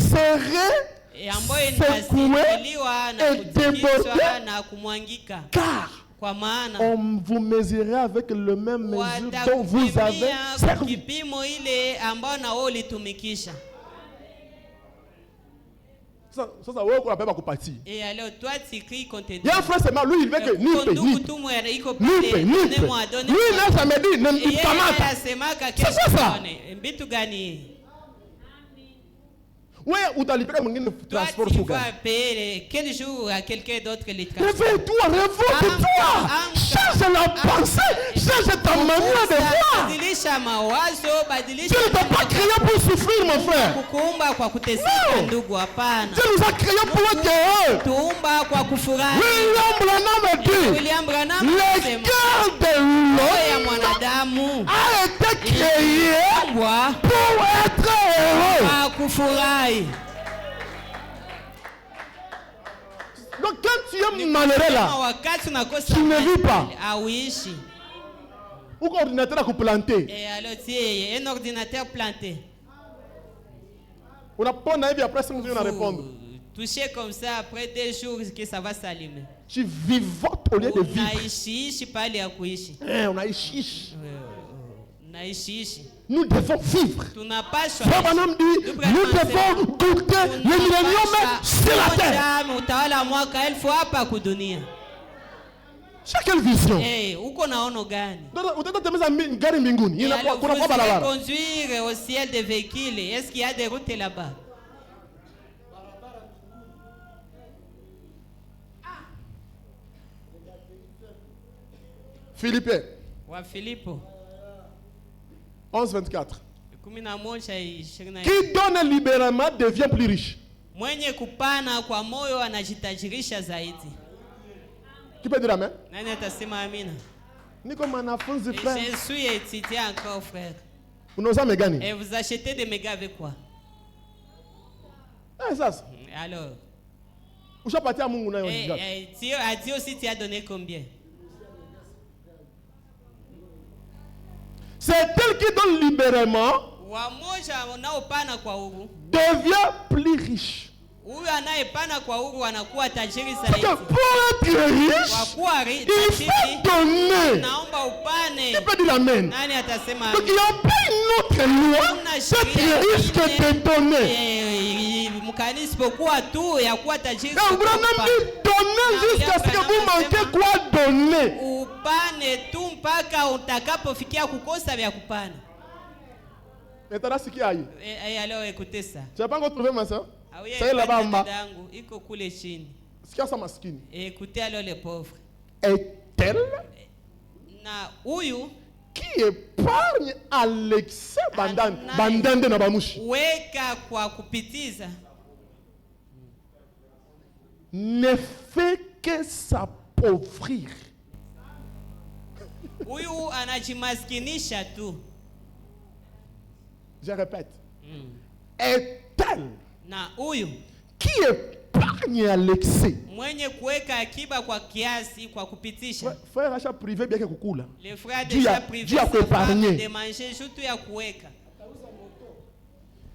Serré, secoué et débordé. Car on vous mesurera avec le même mesure dont vous avez servi. Et alors toi tu cries qu'on te donne. Il y a un frère seulement, lui il veut que nipe. Lui il n'a jamais dit ne kamata. C'est ça. Oui, ou t'as libéré mon transport sur gars. Quel jour à quelqu'un d'autre les transports? Réveille-toi, révolte-toi. Change la pensée, change ta manière de voir. Dieu ne t'a pas créé pour souffrir, mon frère. Non. Dieu nous a créé pour être heureux. William Branham dit, le cœur de l'homme a été créé pour être heureux. Donc quand tu es malheureux là, tu ne vis pas. Ou un ordinateur à planter. Et alors tu un ordinateur planté. On a pas naïf après 5 minutes à répondre. Toucher comme ça après 2 jours que ça va s'allumer. Tu vivotes au lieu de vivre. On a ici. Nous devons vivre. Frère Branham dit, nous devons goûter le millénium sur la terre. C'est quelle vision? Conduire au ciel des véhicules. Est-ce qu'il y a des routes là-bas? Philippe. Philippe. 11-24. Qui donne libéralement devient plus riche. Qui peut dire amen? Ni comme un enfant de frère. Je suis étudiant encore, frère. Vous n'osez me gagner. Et vous achetez des mégas avec quoi? Ça. Alors. Dieu a dit aussi, tu as donné combien? C'est elle qui donne libéralement devient plus riche. C'est que pour être riche, il faut donner. Tu peux dire amen. Donc il n'y a pas une autre loi qui risque de donner. Donc Branham dit donner jusqu'à ce que vous manquez quoi donner. Maintenant, ce qui a eu. Alors écoutez ça. Tu n'as pas encore trouvé ma soeur? Ça est là-bas en bas. Ce qui a sa masquine. Écoutez alors les pauvres. Est-elle qui est épargne à l'excès bandande na bamushi. Weka kwa kupitiza. Ne fait que s'appauvrir. Huyu anajimaskinisha tu. Je répète. Est tel na huyu qui épargne à l'excès. Mwenye kuweka akiba kwa kiasi kwa kupitisha. Frère achat privé bien que kukula. Les frères déjà privés de manger juste ya kuweka.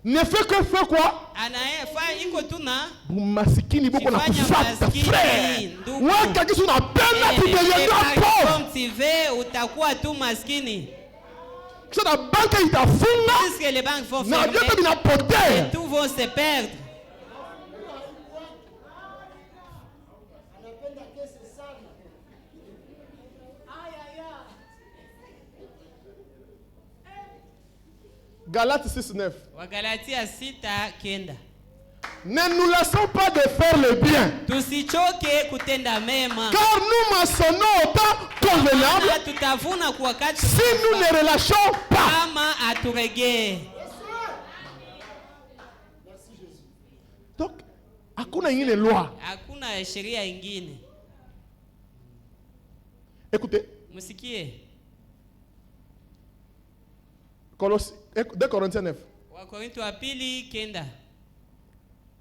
Ne fait que faire quoi? Anafanya iko tu na masikini boko na kufata frère. Wewe kakisu na penda tu devenir pauvre. Comme tu veux utakuwa tu maskini. Kisha na banque itafunga. Puisque les banques vont fermer. Et tout vont se perdre. Galates 6:9. Wagalatia 6:9. Ne nous laissons pas de faire le bien. Tusichoke kutenda mema. Car nous maçonnons au temps convenable. Tutavuna kwa wakati. Si nous ne relâchons pas. Kama aturegee. Donc, hakuna ingine loi. Hakuna sheria ingine. Écoutez. Musikie. 2 Corinthiens 9. Wakorintho wa pili 9.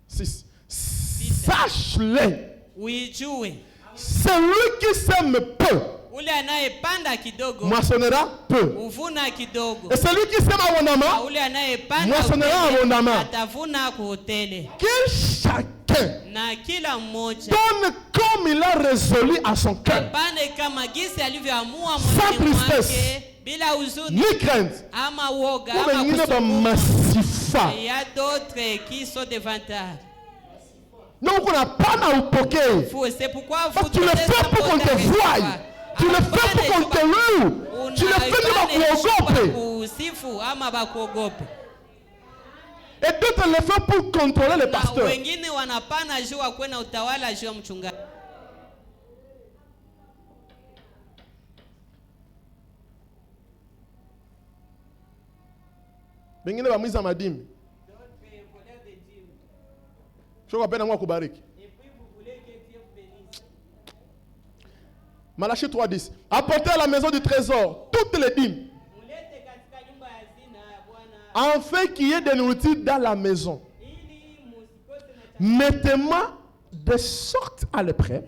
6. Sache-le. Uijue. Celui qui sème peu. Ule anayepanda kidogo. Moissonnera peu. Uvuna kidogo. Et celui qui sème abondamment. Ule anayepanda moissonnera abondamment. Atavuna kuhotele. Que chacun. Na kila mmoja. Donne comme il a résolu à son cœur. Apane kama gisi alivyoamua sans tristesse. Bila huzuni. Ni crainte. Ama woga. Ama kusumbuka. Il y a d'autres qui sont devant toi. Donc on n'a pas à upokee. C'est pourquoi vous tu le fais pour qu'on te voie. Tu le fais pour qu'on te loue. Tu le fais pour kuogope. Et d'autres le font pour contrôler le pasteur. Wengine wanapana jua kwenda utawala jua mchungaji. Bengine ba mwiza madimi. Je rappelle à moi kubariki. Malachie 3:10. Apportez à la maison du trésor toutes les dîmes. Afin qu'il y ait de nourriture dans la maison. Mettez-moi de sorte à l'épreuve.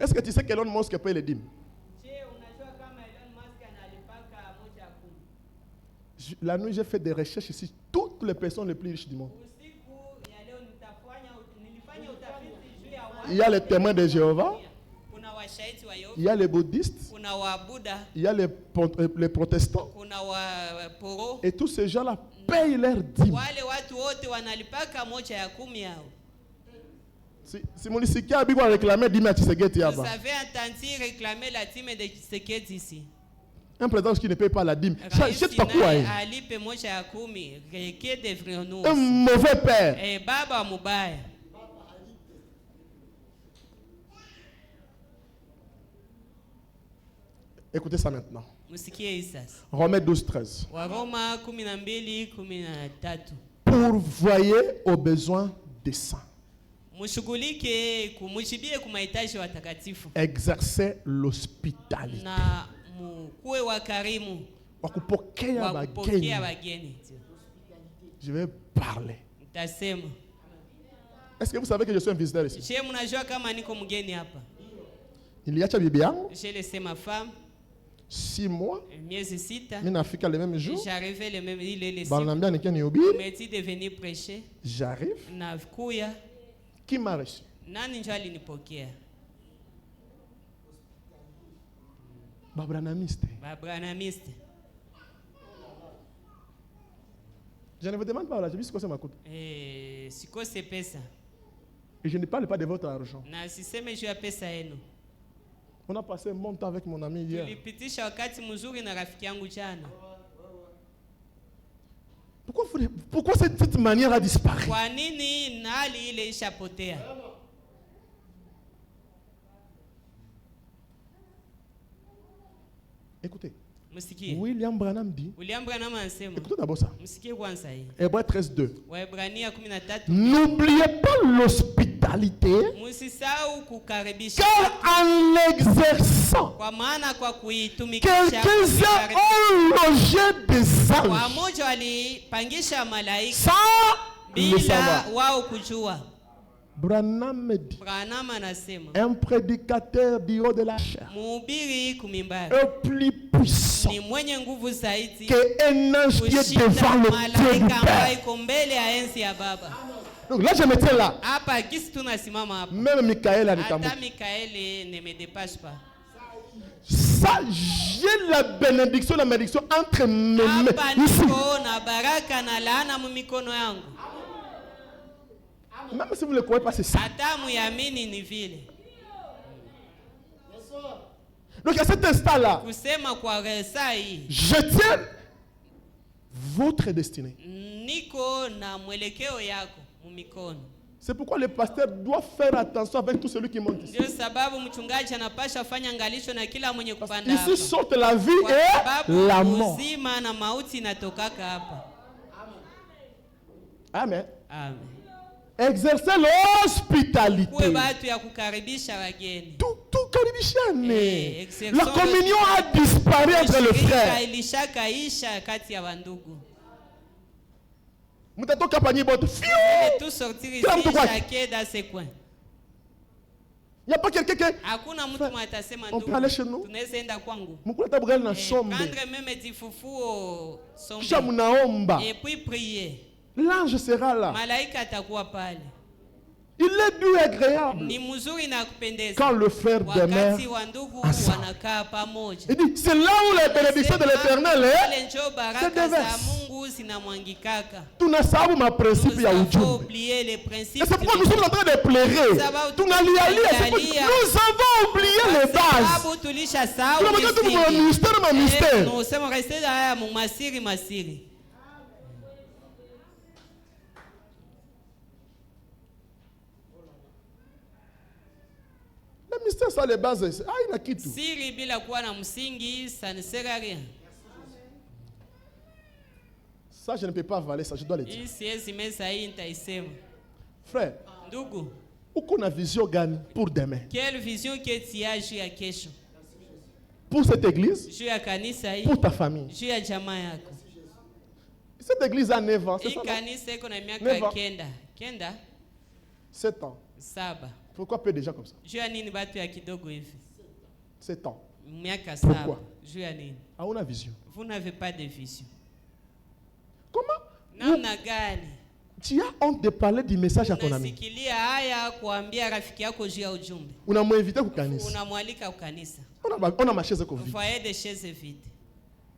Est-ce que tu sais qu'Elon Musk paye les dîmes? La nuit, j'ai fait des recherches ici. Toutes les personnes les plus riches du monde. Il y a les témoins de Jéhovah. Il y a les bouddhistes. Il y a les protestants. Et tous ces gens-là payent leurs dîmes. Si mon ici a réclamé dîmes à Tshisekedi. Vous avez entendu réclamer la dîme de Tshisekedi ici. Un président qui ne paye pas la dîme. Un mauvais père. Écoutez ça maintenant. Romains 12:13. Pourvoyez aux besoins des saints. Exercez l'hospitalité. Kuwe wakarimu. Wakupokea wageni. Je vais parler. Est-ce que vous savez que je suis un visiteur ici? Il y a bibi yangu. J'ai laissé ma femme. 6 mois. Miezi 6. Mimi nafika le même jour. J'arrivais le même jour. Banambia nikeni ubi. Meti de venir prêcher. J'arrive. Nakuya. Qui m'a reçu? Nani ndio alinipokea? Babranamiste. Je ne vous demande pas, je dis ce que c'est ma coûte. Et je ne parle pas de votre argent. On a passé un bon temps avec mon ami hier. Pourquoi cette manière a disparu? Écoutez. Musikie. William Branham dit. William Branham anasema. Écoutez d'abord ça. Musikie kwanza hii. Hébreux 13:2. Waebrania 13. N'oubliez pas l'hospitalité. Musisahau kukaribisha. Car en l'exerçant, kwa maana kwa kuitumikisha, quelques-uns ont logé des anges. Wamoja walipangisha malaika. Sans le bila savoir. wao kujua. Branham dit. Branham anasema. Un prédicateur du haut de la chair. Mhubiri kumimbari. Est plus puissant ni mwenye nguvu zaidi qu'un ange qui est devant le trône du Père. Donc là je me tiens là. Hapa kisi tunasimama hapa. Même Michael a nitambu. Hata Michael ne me dépasse pas. Ça, j'ai la bénédiction, la malédiction entre mes mains. Hapa niko na baraka na laana mu mikono yangu. Même si vous ne le croyez pas, c'est ça. Hata muyamini ni vile. Donc à cet instant-là, kusema kwa sai, je tiens votre destinée. Niko na mwelekeo yako mu mikono. C'est pourquoi le pasteur doit faire attention avec tout celui qui monte ici. Ndio sababu mchungaji anapaswa fanya angalisho na kila mwenye kupanda hapa. Ici sorte la vie et la mort. Uzima na mauti inatokaka hapa. Amen. Amen. Exercer l'hospitalité. Kuwe batu ya kukaribisha wageni. Tout karibishane. La communion a disparu entre les frères. Ilishakaisha kati ya wandugu. Mutatoka panyi bote. Tout sortir ici chacun dans ses coins. Il n'y a pas quelqu'un qui... Hakuna mtu mwatasema ndugu. On peut aller chez nous. Tunaweza enda kwangu. Mukuleta bugali na sombe. Prendre même difufuo sombe. Kisha munaomba. Et puis prier. L'ange sera là. Malaika atakuwa pale. Il est doux et agréable. Ni mzuri na kupendeza. Quand le frère demeure wanakaa pamoja. Il dit, c'est là où la bénédiction de l'Éternel est. C'est déverse. Tunasabu ma principe ya ujumbe. Et c'est pourquoi nous sommes en train de pleurer. Nous avons oublié les bases. Nous sommes restés dans mon mystère. Le mystère, ça les bases. Ah, il a quitté tout. Siri bila kuwa na msingi, ça ne sert à rien. Ça, je ne peux pas avaler ça, je dois le dire. Frère, uko na vision gani pour demain? Quelle vision que tu as juu ya kesho? Pour cette église? Juu ya kanisa hii? Pour ta famille? Juu ya jamaa yako? Cette église a 9 ans, c'est ça? Kanisa iko na miaka kenda. Kenda? 7 ans. Saba. Pourquoi peu de gens comme ça? Juu ya nini batu ya kidogo hivi? 7 ans. Miaka saba. Pourquoi? Juu ya nini? Ah, on a vision. Vous n'avez pas de vision. Comment? Namna gani? Tu as honte de parler du message à ton ami. Unasikilia haya kuambia rafiki yako juu ya ujumbe. Unamwinviter kukanisa. Unamwalika kukanisa. On a ma chaise ko vide. Foyer de chaise vide.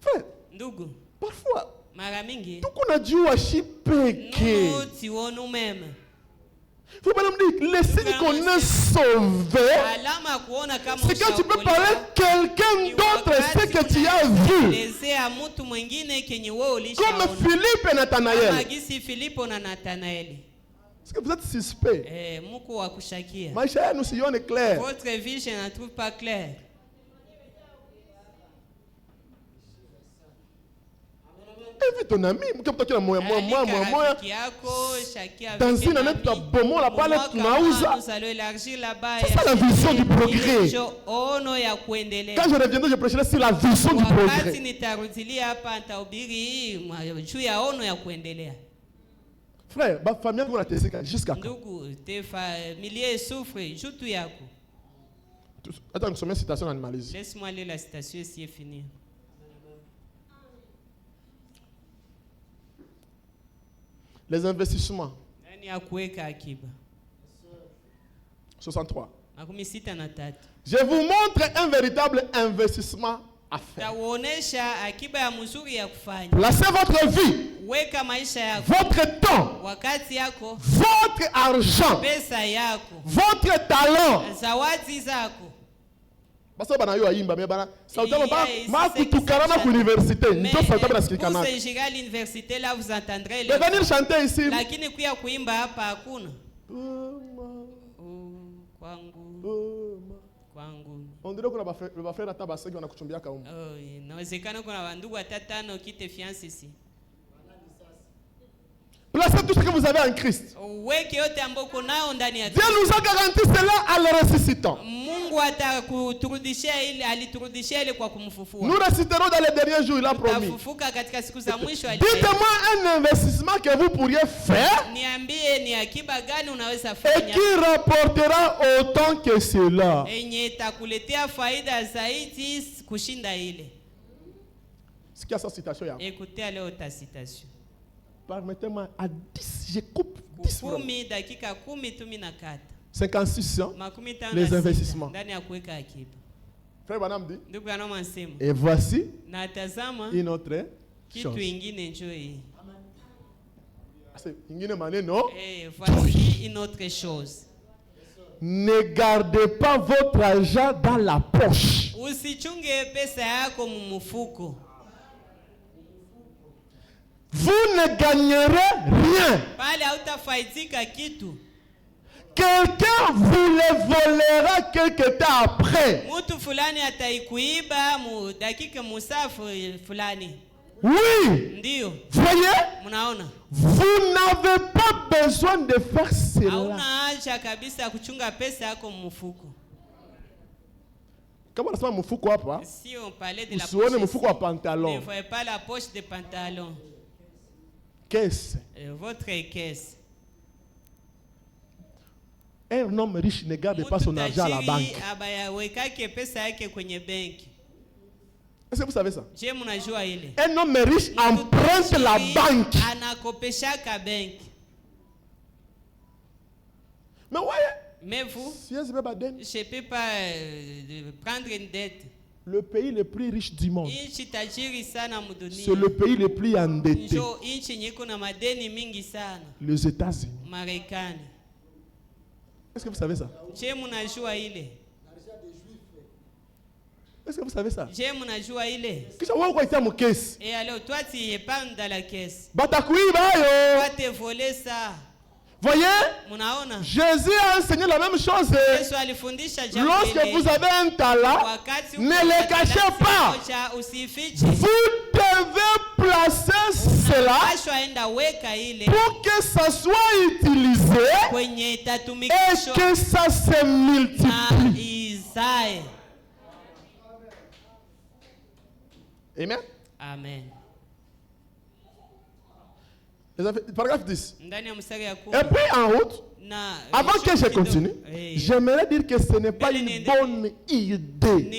Frère, ndugu, parfois mara mingi tuko najua shipeke. Nous tuonu meme. Faut pas me dire, le signe qu'on est sauvé, c'est quand tu peux parler à quelqu'un d'autre ce que tu as vu. Comme Philippe et Nathanaël. Est-ce que vous êtes suspect? Maïcha, nous sillons clair. Votre vie, je ne trouve pas claire. Invite ton ami, moi. Dans une année, tu as bon la palette, tu as c'est ça la vision du progrès. Quand je reviendrai, je prêcherai sur la vision du progrès. Frère, ma famille va te séquer jusqu'à quand? Attends, nous sommes une citation animaliste. Laisse-moi lire la citation et c'est fini. Les investissements. 63. Je vous montre un véritable investissement à faire. Placez votre vie, votre temps, votre argent, votre talent. Basa bana yo ayimba me bana sautama ma kutukana ku université ndio sautama nasikikana. Vous êtes à l'université là vous entendrez les venir chanter ici. Lakini kuya kuimba hapa hakuna. Kwangu. Kwangu. On dirait qu'on va faire la tabasse qui on a kuchumbia kaumu. Oh, inawezekana kuna wandugu watatano kite fiancé ici. Placez tout ce que vous avez en Christ. Weke yote ambao uko nao ndani ya Dieu nous a garanti cela en le ressuscitant. Mungu atakuturudishia ile, aliturudishia ile kwa kumfufua. Nous ressusciterons dans les derniers jours, il a promis. Utafufuka katika siku za mwisho. Dites-moi un investissement que vous pourriez faire. Niambie ni akiba gani unaweza Et fanya qui rapportera autant que cela. yenye itakuletea faida zaidi kushinda ile. Ce qui a sa citation là. Écoutez leo ta citation. Permettez-moi à 10, je coupe 10 francs. 10 dakika 10 tuminakata. 56 ans, les investissements. Ndani ya kuweka akiba. Frère Branham dit. Ndugu Branham anasema. Et voici natazama une autre kitu chose. ingine njoo hii. C'est ingine maneno. Voici une autre chose. Ne gardez pas votre argent dans la poche. Usichunge pesa yako mumufuko. Vous ne gagnerez rien. Pale hautafaidika kitu. Quelqu'un vous le volera quelque temps après. Mtu fulani ataikuiba mu dakika musafu fulani. Oui. Ndio. Voyez? Mnaona? Vous n'avez pas besoin de faire cela. Hauna haja kabisa kuchunga pesa yako mumufuko. Kama unasema mfuko hapa? Si on parlait de la poche. Usione mfuko wa pantalon. Ne voyez pas la poche de pantalon. Caisse. Votre caisse. Un homme riche ne garde pas son argent à la banque. Est-ce que vous savez ça? Un homme riche emprunte la banque. Mais voyez. Mais vous, je ne peux pas prendre une dette. Le pays le plus riche du monde, c'est le pays le plus endetté. Les États-Unis. Est-ce que vous savez ça? Est-ce que vous savez ça? Et alors, toi, tu épargnes dans la caisse. Va te voler ça. Voyez, Jésus a enseigné la même chose. Lorsque vous avez un talent, ne le cachez pas. Vous devez placer cela pour que ça soit utilisé et que ça se multiplie. Amen. Amen. Paragraphe 10. Et puis en route, avant que je continue, j'aimerais dire que ce n'est pas une bonne idée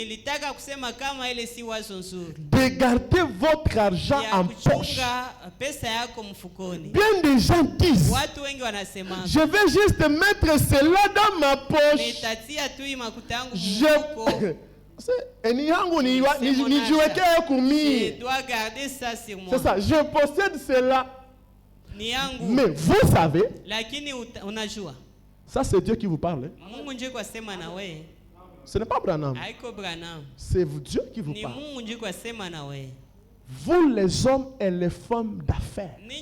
de garder votre argent en poche. Bien des gens disent, je vais juste mettre cela dans ma poche. C'est ça, je possède cela. Mais vous savez, ça c'est Dieu qui vous parle. Ce n'est pas Branham. C'est Dieu qui vous parle. Vous les hommes et les femmes d'affaires, ne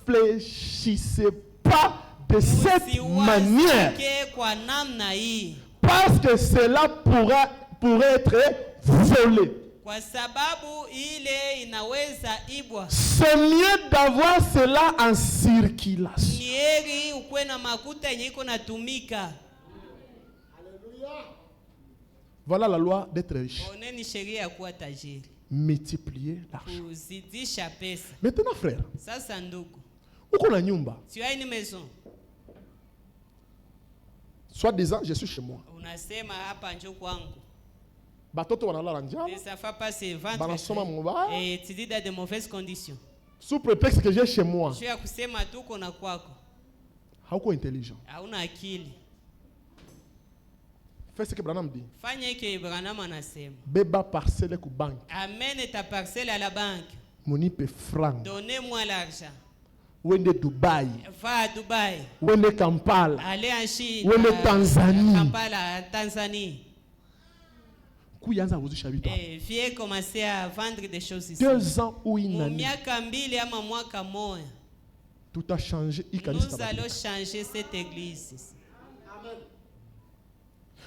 réfléchissez pas de cette manière. Parce que cela pourrait être volé. C'est mieux d'avoir cela en circulation. Voilà la loi d'être riche. Multiplier l'argent. Maintenant, frère, tu as une maison. Soit disant, je suis chez moi. Les enfants passent ventre et tu dis dans de mauvaises conditions. Sous prétexte que j'ai chez moi. Tu as kusema tu kona kwako. Hauko intelligent. Hauna akili. Fais ce que Branham dit. Fanya que Branham anasema. Beba parcelle ku banque. Amène ta parcelle à la banque. Monipe franc. Donnez-moi l'argent. Wende Dubaï. Va à Dubaï. Wende Kampala. Allez en Chine. Wende Tanzanie. Kampala, Tanzanie. Viens commencer à vendre des choses ici. 2 ans ou une année. Tout a changé. Nous allons changer cette église.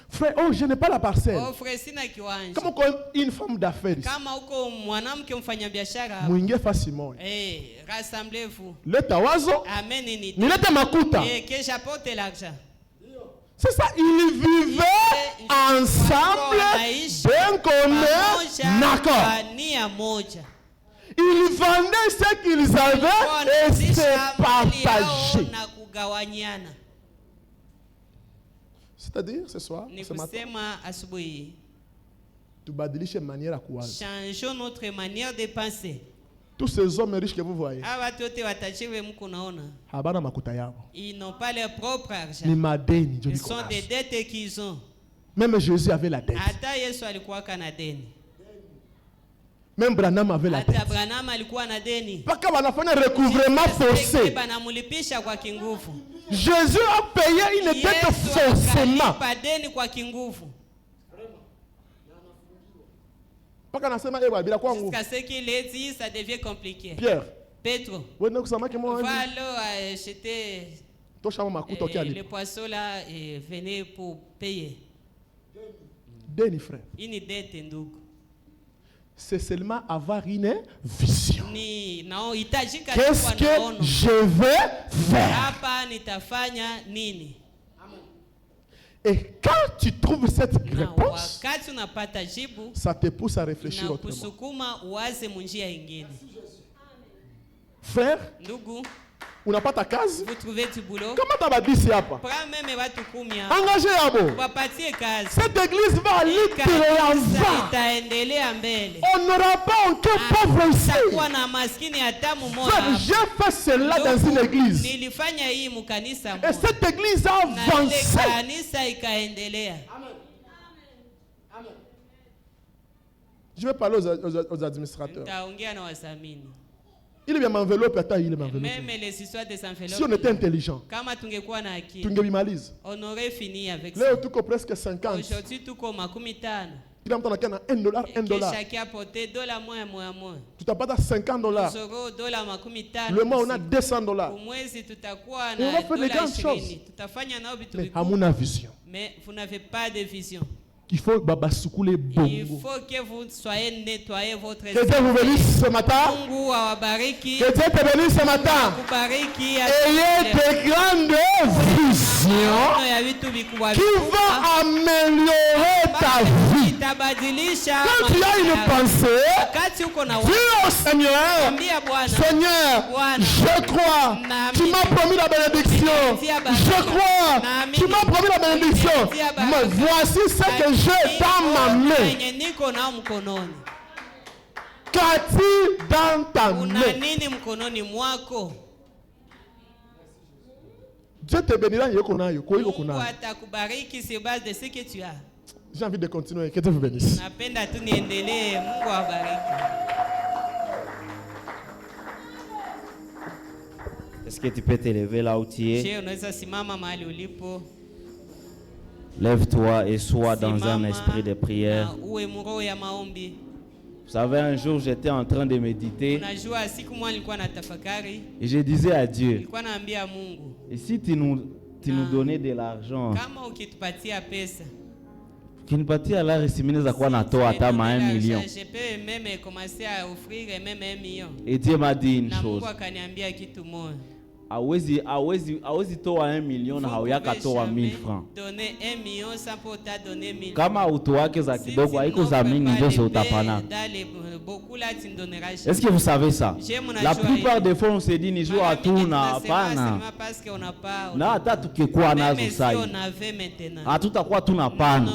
Frère, oh, je n'ai pas la parcelle. Oh, frère, sina kiwanja. Comment une femme d'affaires ici? Kama uko mwanamke mfanyabiashara. Muingie fasi moja. Rassemblez-vous. Leta wazo. Amen. Nilete makuta. Que j'apporte l'argent. C'est ça, ils vivaient ensemble, bien commun, d'accord. Ils vendaient ce qu'ils avaient et se partageaient. C'est-à-dire, ce soir, ce matin, changeons notre manière de penser. Tous ces hommes riches que vous voyez, ils n'ont pas leur propre argent. Ils sont des dettes qu'ils ont. Même Jésus avait la dette. Même Branham avait la dette. Pas qu'on a fait un recouvrement forcé. Jésus a payé une dette forcément. Jusqu'à ce qu'il ait dit, ça devient compliqué. Pierre. Petro. Va alors acheter le poisson là et venez pour payer. Une dette, ndugu. C'est seulement avoir une vision. Qu'est-ce que je vais faire? Et quand tu trouves cette réponse, ça te pousse à réfléchir autrement. Frère, on n'a pas ta case. Vous trouvez du boulot. Comment tu vas dire ça? Engagez à vous. Cette église va aller en bas. On n'aura pas aucun pauvre ici. Frère, j'ai fait cela dans une église. Et cette église a avancé. Je vais parler aux administrateurs. Il est m'enveloppe, il est m'enveloppe. Même les histoires des enveloppes. Si on était intelligent, on aurait fini avec ça. Là, tout presque 50. Aujourd'hui, tout comme $50. Il a $1. Chacun a apporté $1. Tu t'as pas $50. Le mois, on a $200. On va faire des grandes choses. Mais à mon vision. Mais vous n'avez pas de vision. Il faut que vous soyez nettoyé votre esprit. Que Dieu vous bénisse ce matin. Que Dieu te bénisse ce matin. Ayez de grandes visions qui vont améliorer ta vie. Quand tu as une pensée, dis au Seigneur, Seigneur, je crois, tu m'as promis la bénédiction. Je crois, tu m'as promis la bénédiction. Mais voici ce que j'ai dans ma main. Qu'as-tu dans ta main? Dieu te bénira. J'ai envie de continuer. Que Dieu vous bénisse. Est-ce que tu peux t'élever là où tu es? Lève-toi et sois dans un esprit de prière. Vous savez, un jour, j'étais en train de méditer et je disais à Dieu, et si tu nous donnais de l'argent, kinipatia lari simineza kuwa natoa hata $1 million. Et Dieu m'a dit une chose. Hawezi toa 1 million na hauyaka toa 1000 francs. Kama utoake za kidogo haiko za mingi ndio utapana. Est-ce que vous savez ça? La plupart des fois on se dit ni jour hatuna, hapana. Na hata tukikuwa nazo sai. Hatutakuwa tunapana.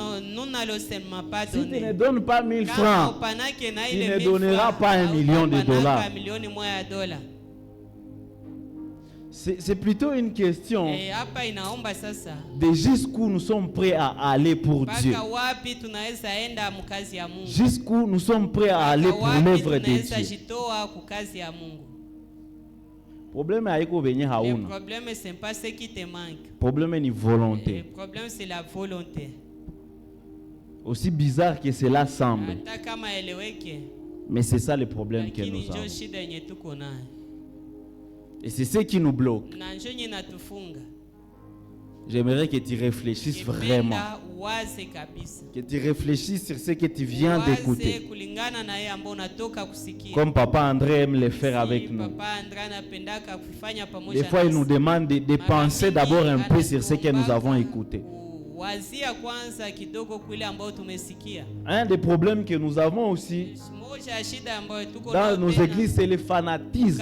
Si tu ne donnes pas 1000 francs, tu ne donneras pas $1 million. C'est plutôt une question de jusqu'où nous sommes prêts à aller pour Dieu. Jusqu'où nous sommes prêts à aller pour l'œuvre de Dieu. Le problème c'est pas ce qui te manque. Le problème est volonté. Le problème c'est la volonté. Aussi bizarre que cela semble. Mais c'est ça le problème que nous avons. Et c'est ce qui nous bloque. J'aimerais que tu réfléchisses vraiment. Que tu réfléchisses sur ce que tu viens d'écouter. Comme Papa André aime le faire avec nous. Des fois, il nous demande de penser d'abord un peu sur ce que nous avons écouté. Un des problèmes que nous avons aussi dans nos églises, c'est le fanatisme.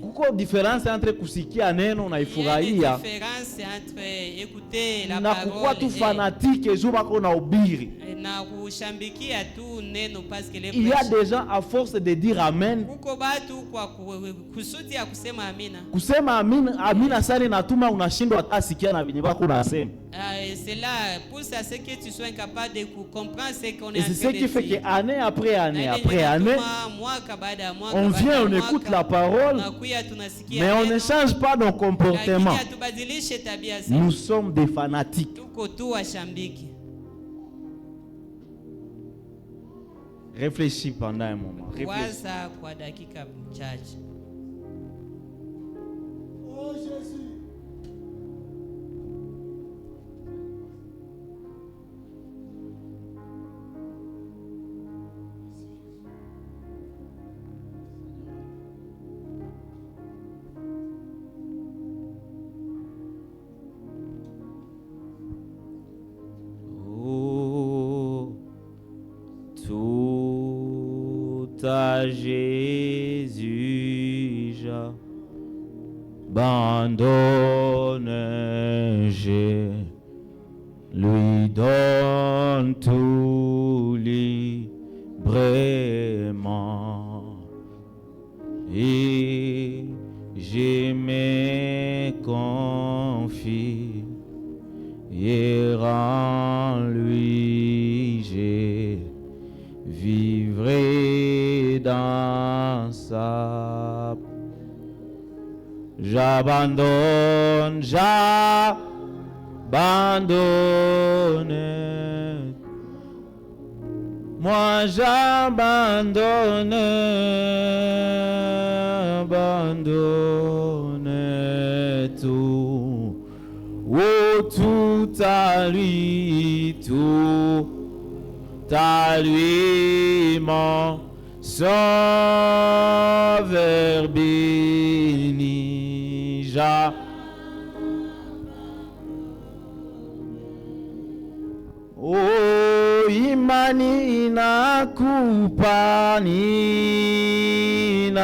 Kuko différence entre kusikia neno na ifurahia na kukuwa tu fanatique juu bako na ubiri. Il y a des gens à force de dire amen. Kusema amina sana natuma unashindwa hata sikia na vinyo bako unasema. C'est là pour ça c'est que tu sois capable de comprendre ce qu'on est en train de dire. Et c'est ce qui fait que année après année, on vient, on écoute la parole, mais on ne change pas nos comportements. Nous sommes des fanatiques. Réfléchis pendant un moment. Réfléchis. Oh Jésus. À Jésus j'abandonne, je lui donne tout librement et je me confie et en lui je vivrai dans sa. J'abandonne. Moi j'abandonne tout. Oh, tout à lui, tout à lui, mon sauveur béni. Oh, imani nakupa, ninakupa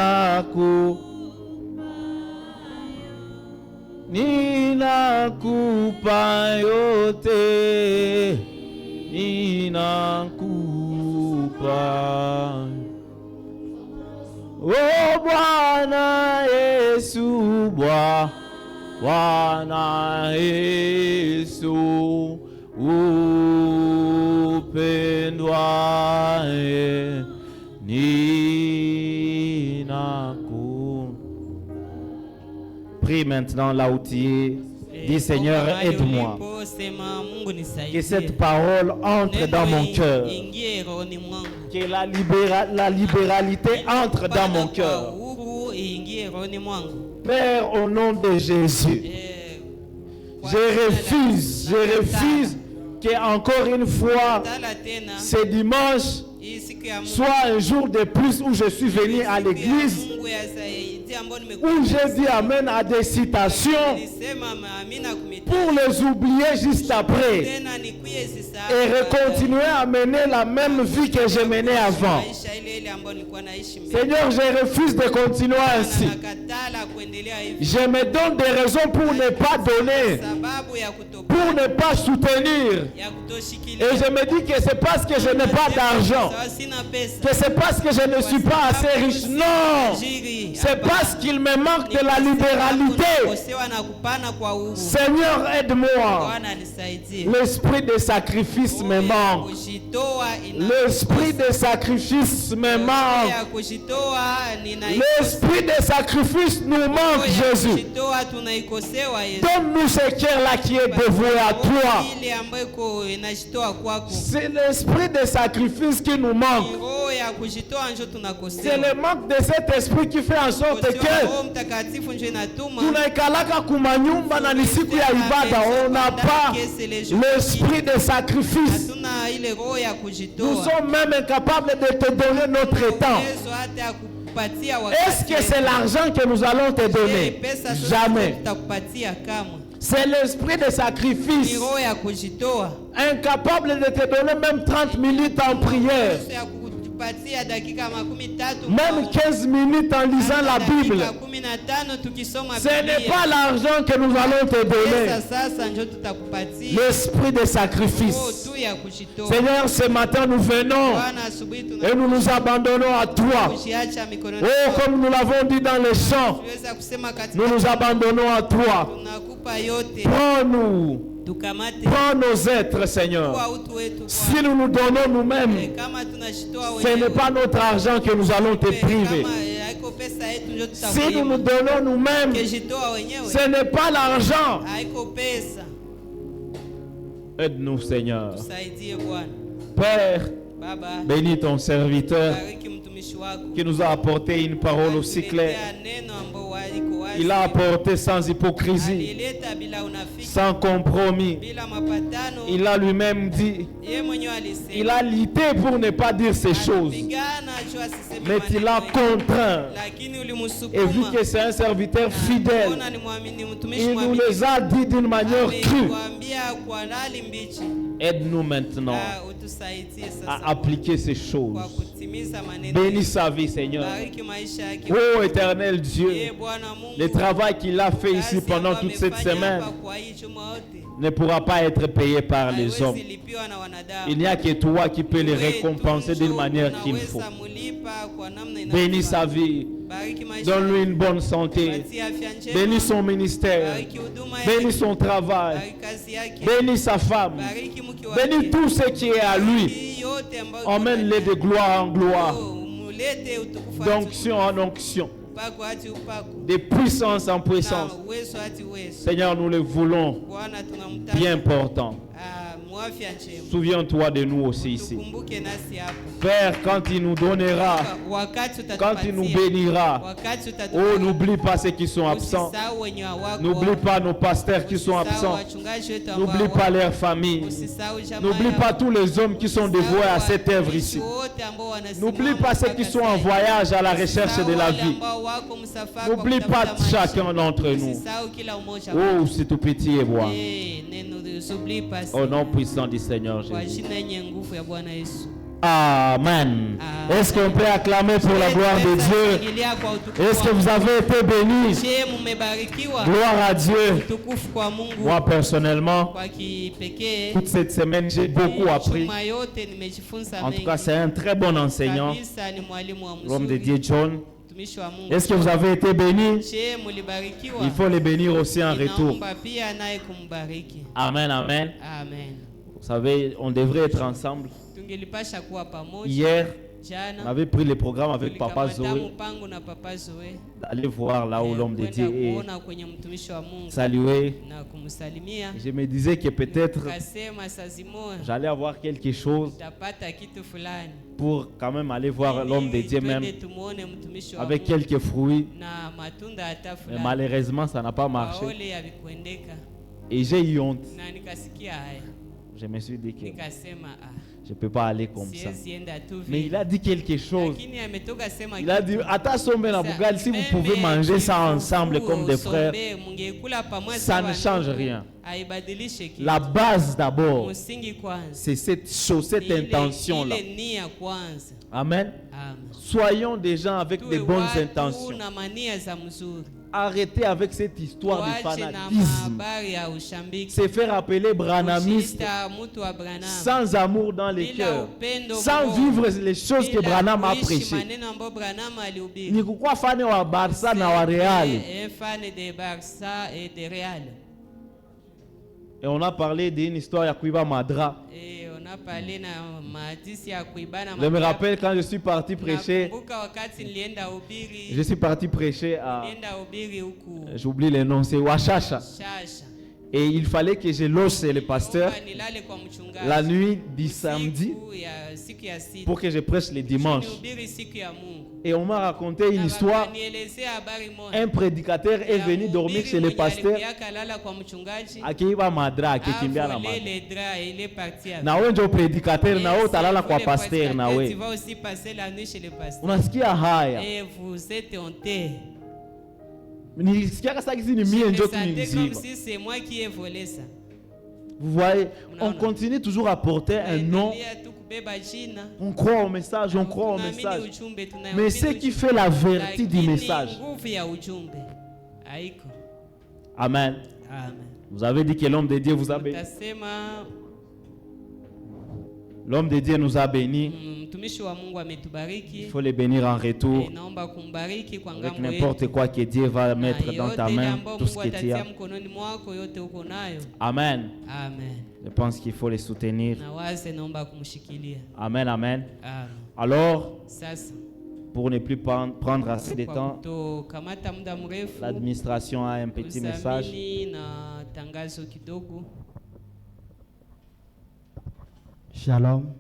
yote, ninakupa. Oh Bwana Yesu, Bwana Yesu, upendwaye ninaku. Prie maintenant là où tu es. Dis Seigneur, aide-moi. Que cette parole entre dans mon cœur. Que la libéralité entre dans mon cœur. Père, au nom de Jésus, je refuse que encore une fois, ce dimanche soit un jour de plus où je suis venu à l'église, où j'ai dit amen à des citations pour les oublier juste après et continuer à mener la même vie que je menais avant. Seigneur, je refuse de continuer ainsi. Je me donne des raisons pour ne pas donner, pour ne pas soutenir. Et je me dis que c'est parce que je n'ai pas d'argent, que c'est parce que je ne suis pas assez riche. Non, c'est parce qu'il me manque de la libéralité. Seigneur, aide-moi. L'esprit de sacrifice me manque. L'esprit de sacrifice me manque. L'esprit de sacrifice nous manque, Jésus. Donne-nous ce cœur-là qui est dévoué à toi. C'est l'esprit de sacrifice qui nous manque. C'est le manque de cet esprit qui fait en sorte que tunaikalaka kumanyumba na ni siku ya ibada, on n'a pas l'esprit de sacrifice. Nous sommes même incapables de te donner notre temps. Est-ce que c'est l'argent que nous allons te donner? Jamais. C'est l'esprit de sacrifice. Incapable de te donner même 30 minutes en prière. Même 15 minutes en lisant la Bible. Ce n'est pas l'argent que nous allons te donner. L'esprit de sacrifice. Seigneur, ce matin nous venons et nous nous abandonnons à toi. Oh, comme nous l'avons dit dans les chants, nous nous abandonnons à toi. Prends-nous. Prends nos êtres, Seigneur. Si nous nous donnons nous-mêmes, ce n'est pas notre argent que nous allons te priver. Si nous nous donnons nous-mêmes, ce n'est pas l'argent. Aide-nous, Seigneur. Père, bénis ton serviteur qui nous a apporté une parole aussi claire. Il a apporté sans hypocrisie, sans compromis. Il a lui-même dit, il a lutté pour ne pas dire ces choses, mais il a contraint. Et vu que c'est un serviteur fidèle, il nous les a dit d'une manière crue. Aide-nous maintenant à appliquer ces choses. Bénis sa vie, Seigneur. Oh éternel Dieu, le travail qu'il a fait ici pendant toute cette semaine ne pourra pas être payé par les hommes. Il n'y a que toi qui peux les récompenser d'une manière qu'il faut. Bénis sa vie. Donne-lui une bonne santé. Bénis son ministère. Bénis son travail. Bénis sa femme. Bénis tout ce qui est à lui. Emmène-les de gloire en gloire. D'onction en onction. De puissance en puissance. Seigneur, nous le voulons bien portant. Souviens-toi de nous aussi ici. Père, quand il nous donnera, quand il nous bénira, oh, n'oublie pas ceux qui sont absents. N'oublie pas nos pasteurs qui sont absents. N'oublie pas leurs familles. N'oublie pas tous les hommes qui sont dévoués à cette œuvre ici. N'oublie pas ceux qui sont en voyage à la recherche de la vie. N'oublie pas chacun d'entre nous. Oh, c'est tout petit et moi. Au nom puissant du Seigneur Jésus. Amen. Est-ce qu'on peut acclamer pour la gloire de Dieu? Est-ce que vous avez été bénis? Gloire à Dieu. Moi personnellement, toute cette semaine, j'ai beaucoup appris. En tout cas, c'est un très bon enseignant, l'homme de Dieu John. Est-ce que vous avez été bénis? Il faut les bénir aussi en retour. Amen, amen. Vous savez, on devrait être ensemble. Hier, on avait pris le programme avec Papa Zoé. D'aller voir là où l'homme de Dieu est. Saluer. Je me disais que peut-être j'allais avoir quelque chose pour quand même aller voir l'homme de Dieu même avec quelques fruits. Mais malheureusement, ça n'a pas marché. Et j'ai eu honte. Je me suis dit que je ne peux pas aller comme ça. Mais il a dit quelque chose. Il a dit, si vous pouvez manger ça ensemble comme des frères, ça ne change rien. La base d'abord, c'est cette chose, cette intention-là. Amen. Soyons des gens avec de bonnes intentions. Arrêtez avec cette histoire de fanatisme. C'est faire appeler branamiste sans amour dans les cœurs, sans vivre les choses que Branham a prêchées. Ni pourquoi fan wa Barça na wa Real. Et on a parlé d'une histoire à Kuiba Madra. Je me rappelle quand je suis parti prêcher. Je suis parti prêcher à. J'oublie le nom, c'est Wachasha. Et il fallait que je loge le pasteur la nuit du samedi pour que je prêche le dimanche. Et on m'a raconté une histoire. Un prédicateur est venu dormir chez le pasteur. Akiba madra akikimbia na madra. Nawe ndio prédicateur nawe utalala kwa pasteur nawe. Unasikia haya? Nilisikia kasa hizi ni mie ndio tuniliziba. Vous voyez, on continue toujours à porter un nom. On croit au message, on croit au message. Mais ce qui fait la vertu du message. Amen. Vous avez dit que l'homme de Dieu vous a béni. L'homme de Dieu nous a bénis. Il faut les bénir en retour. Avec n'importe quoi que Dieu va mettre dans ta main, tout ce que tu as. Amen. Je pense qu'il faut les soutenir. Amen, amen. Alors, pour ne plus prendre assez de temps, l'administration a un petit message. Shalom.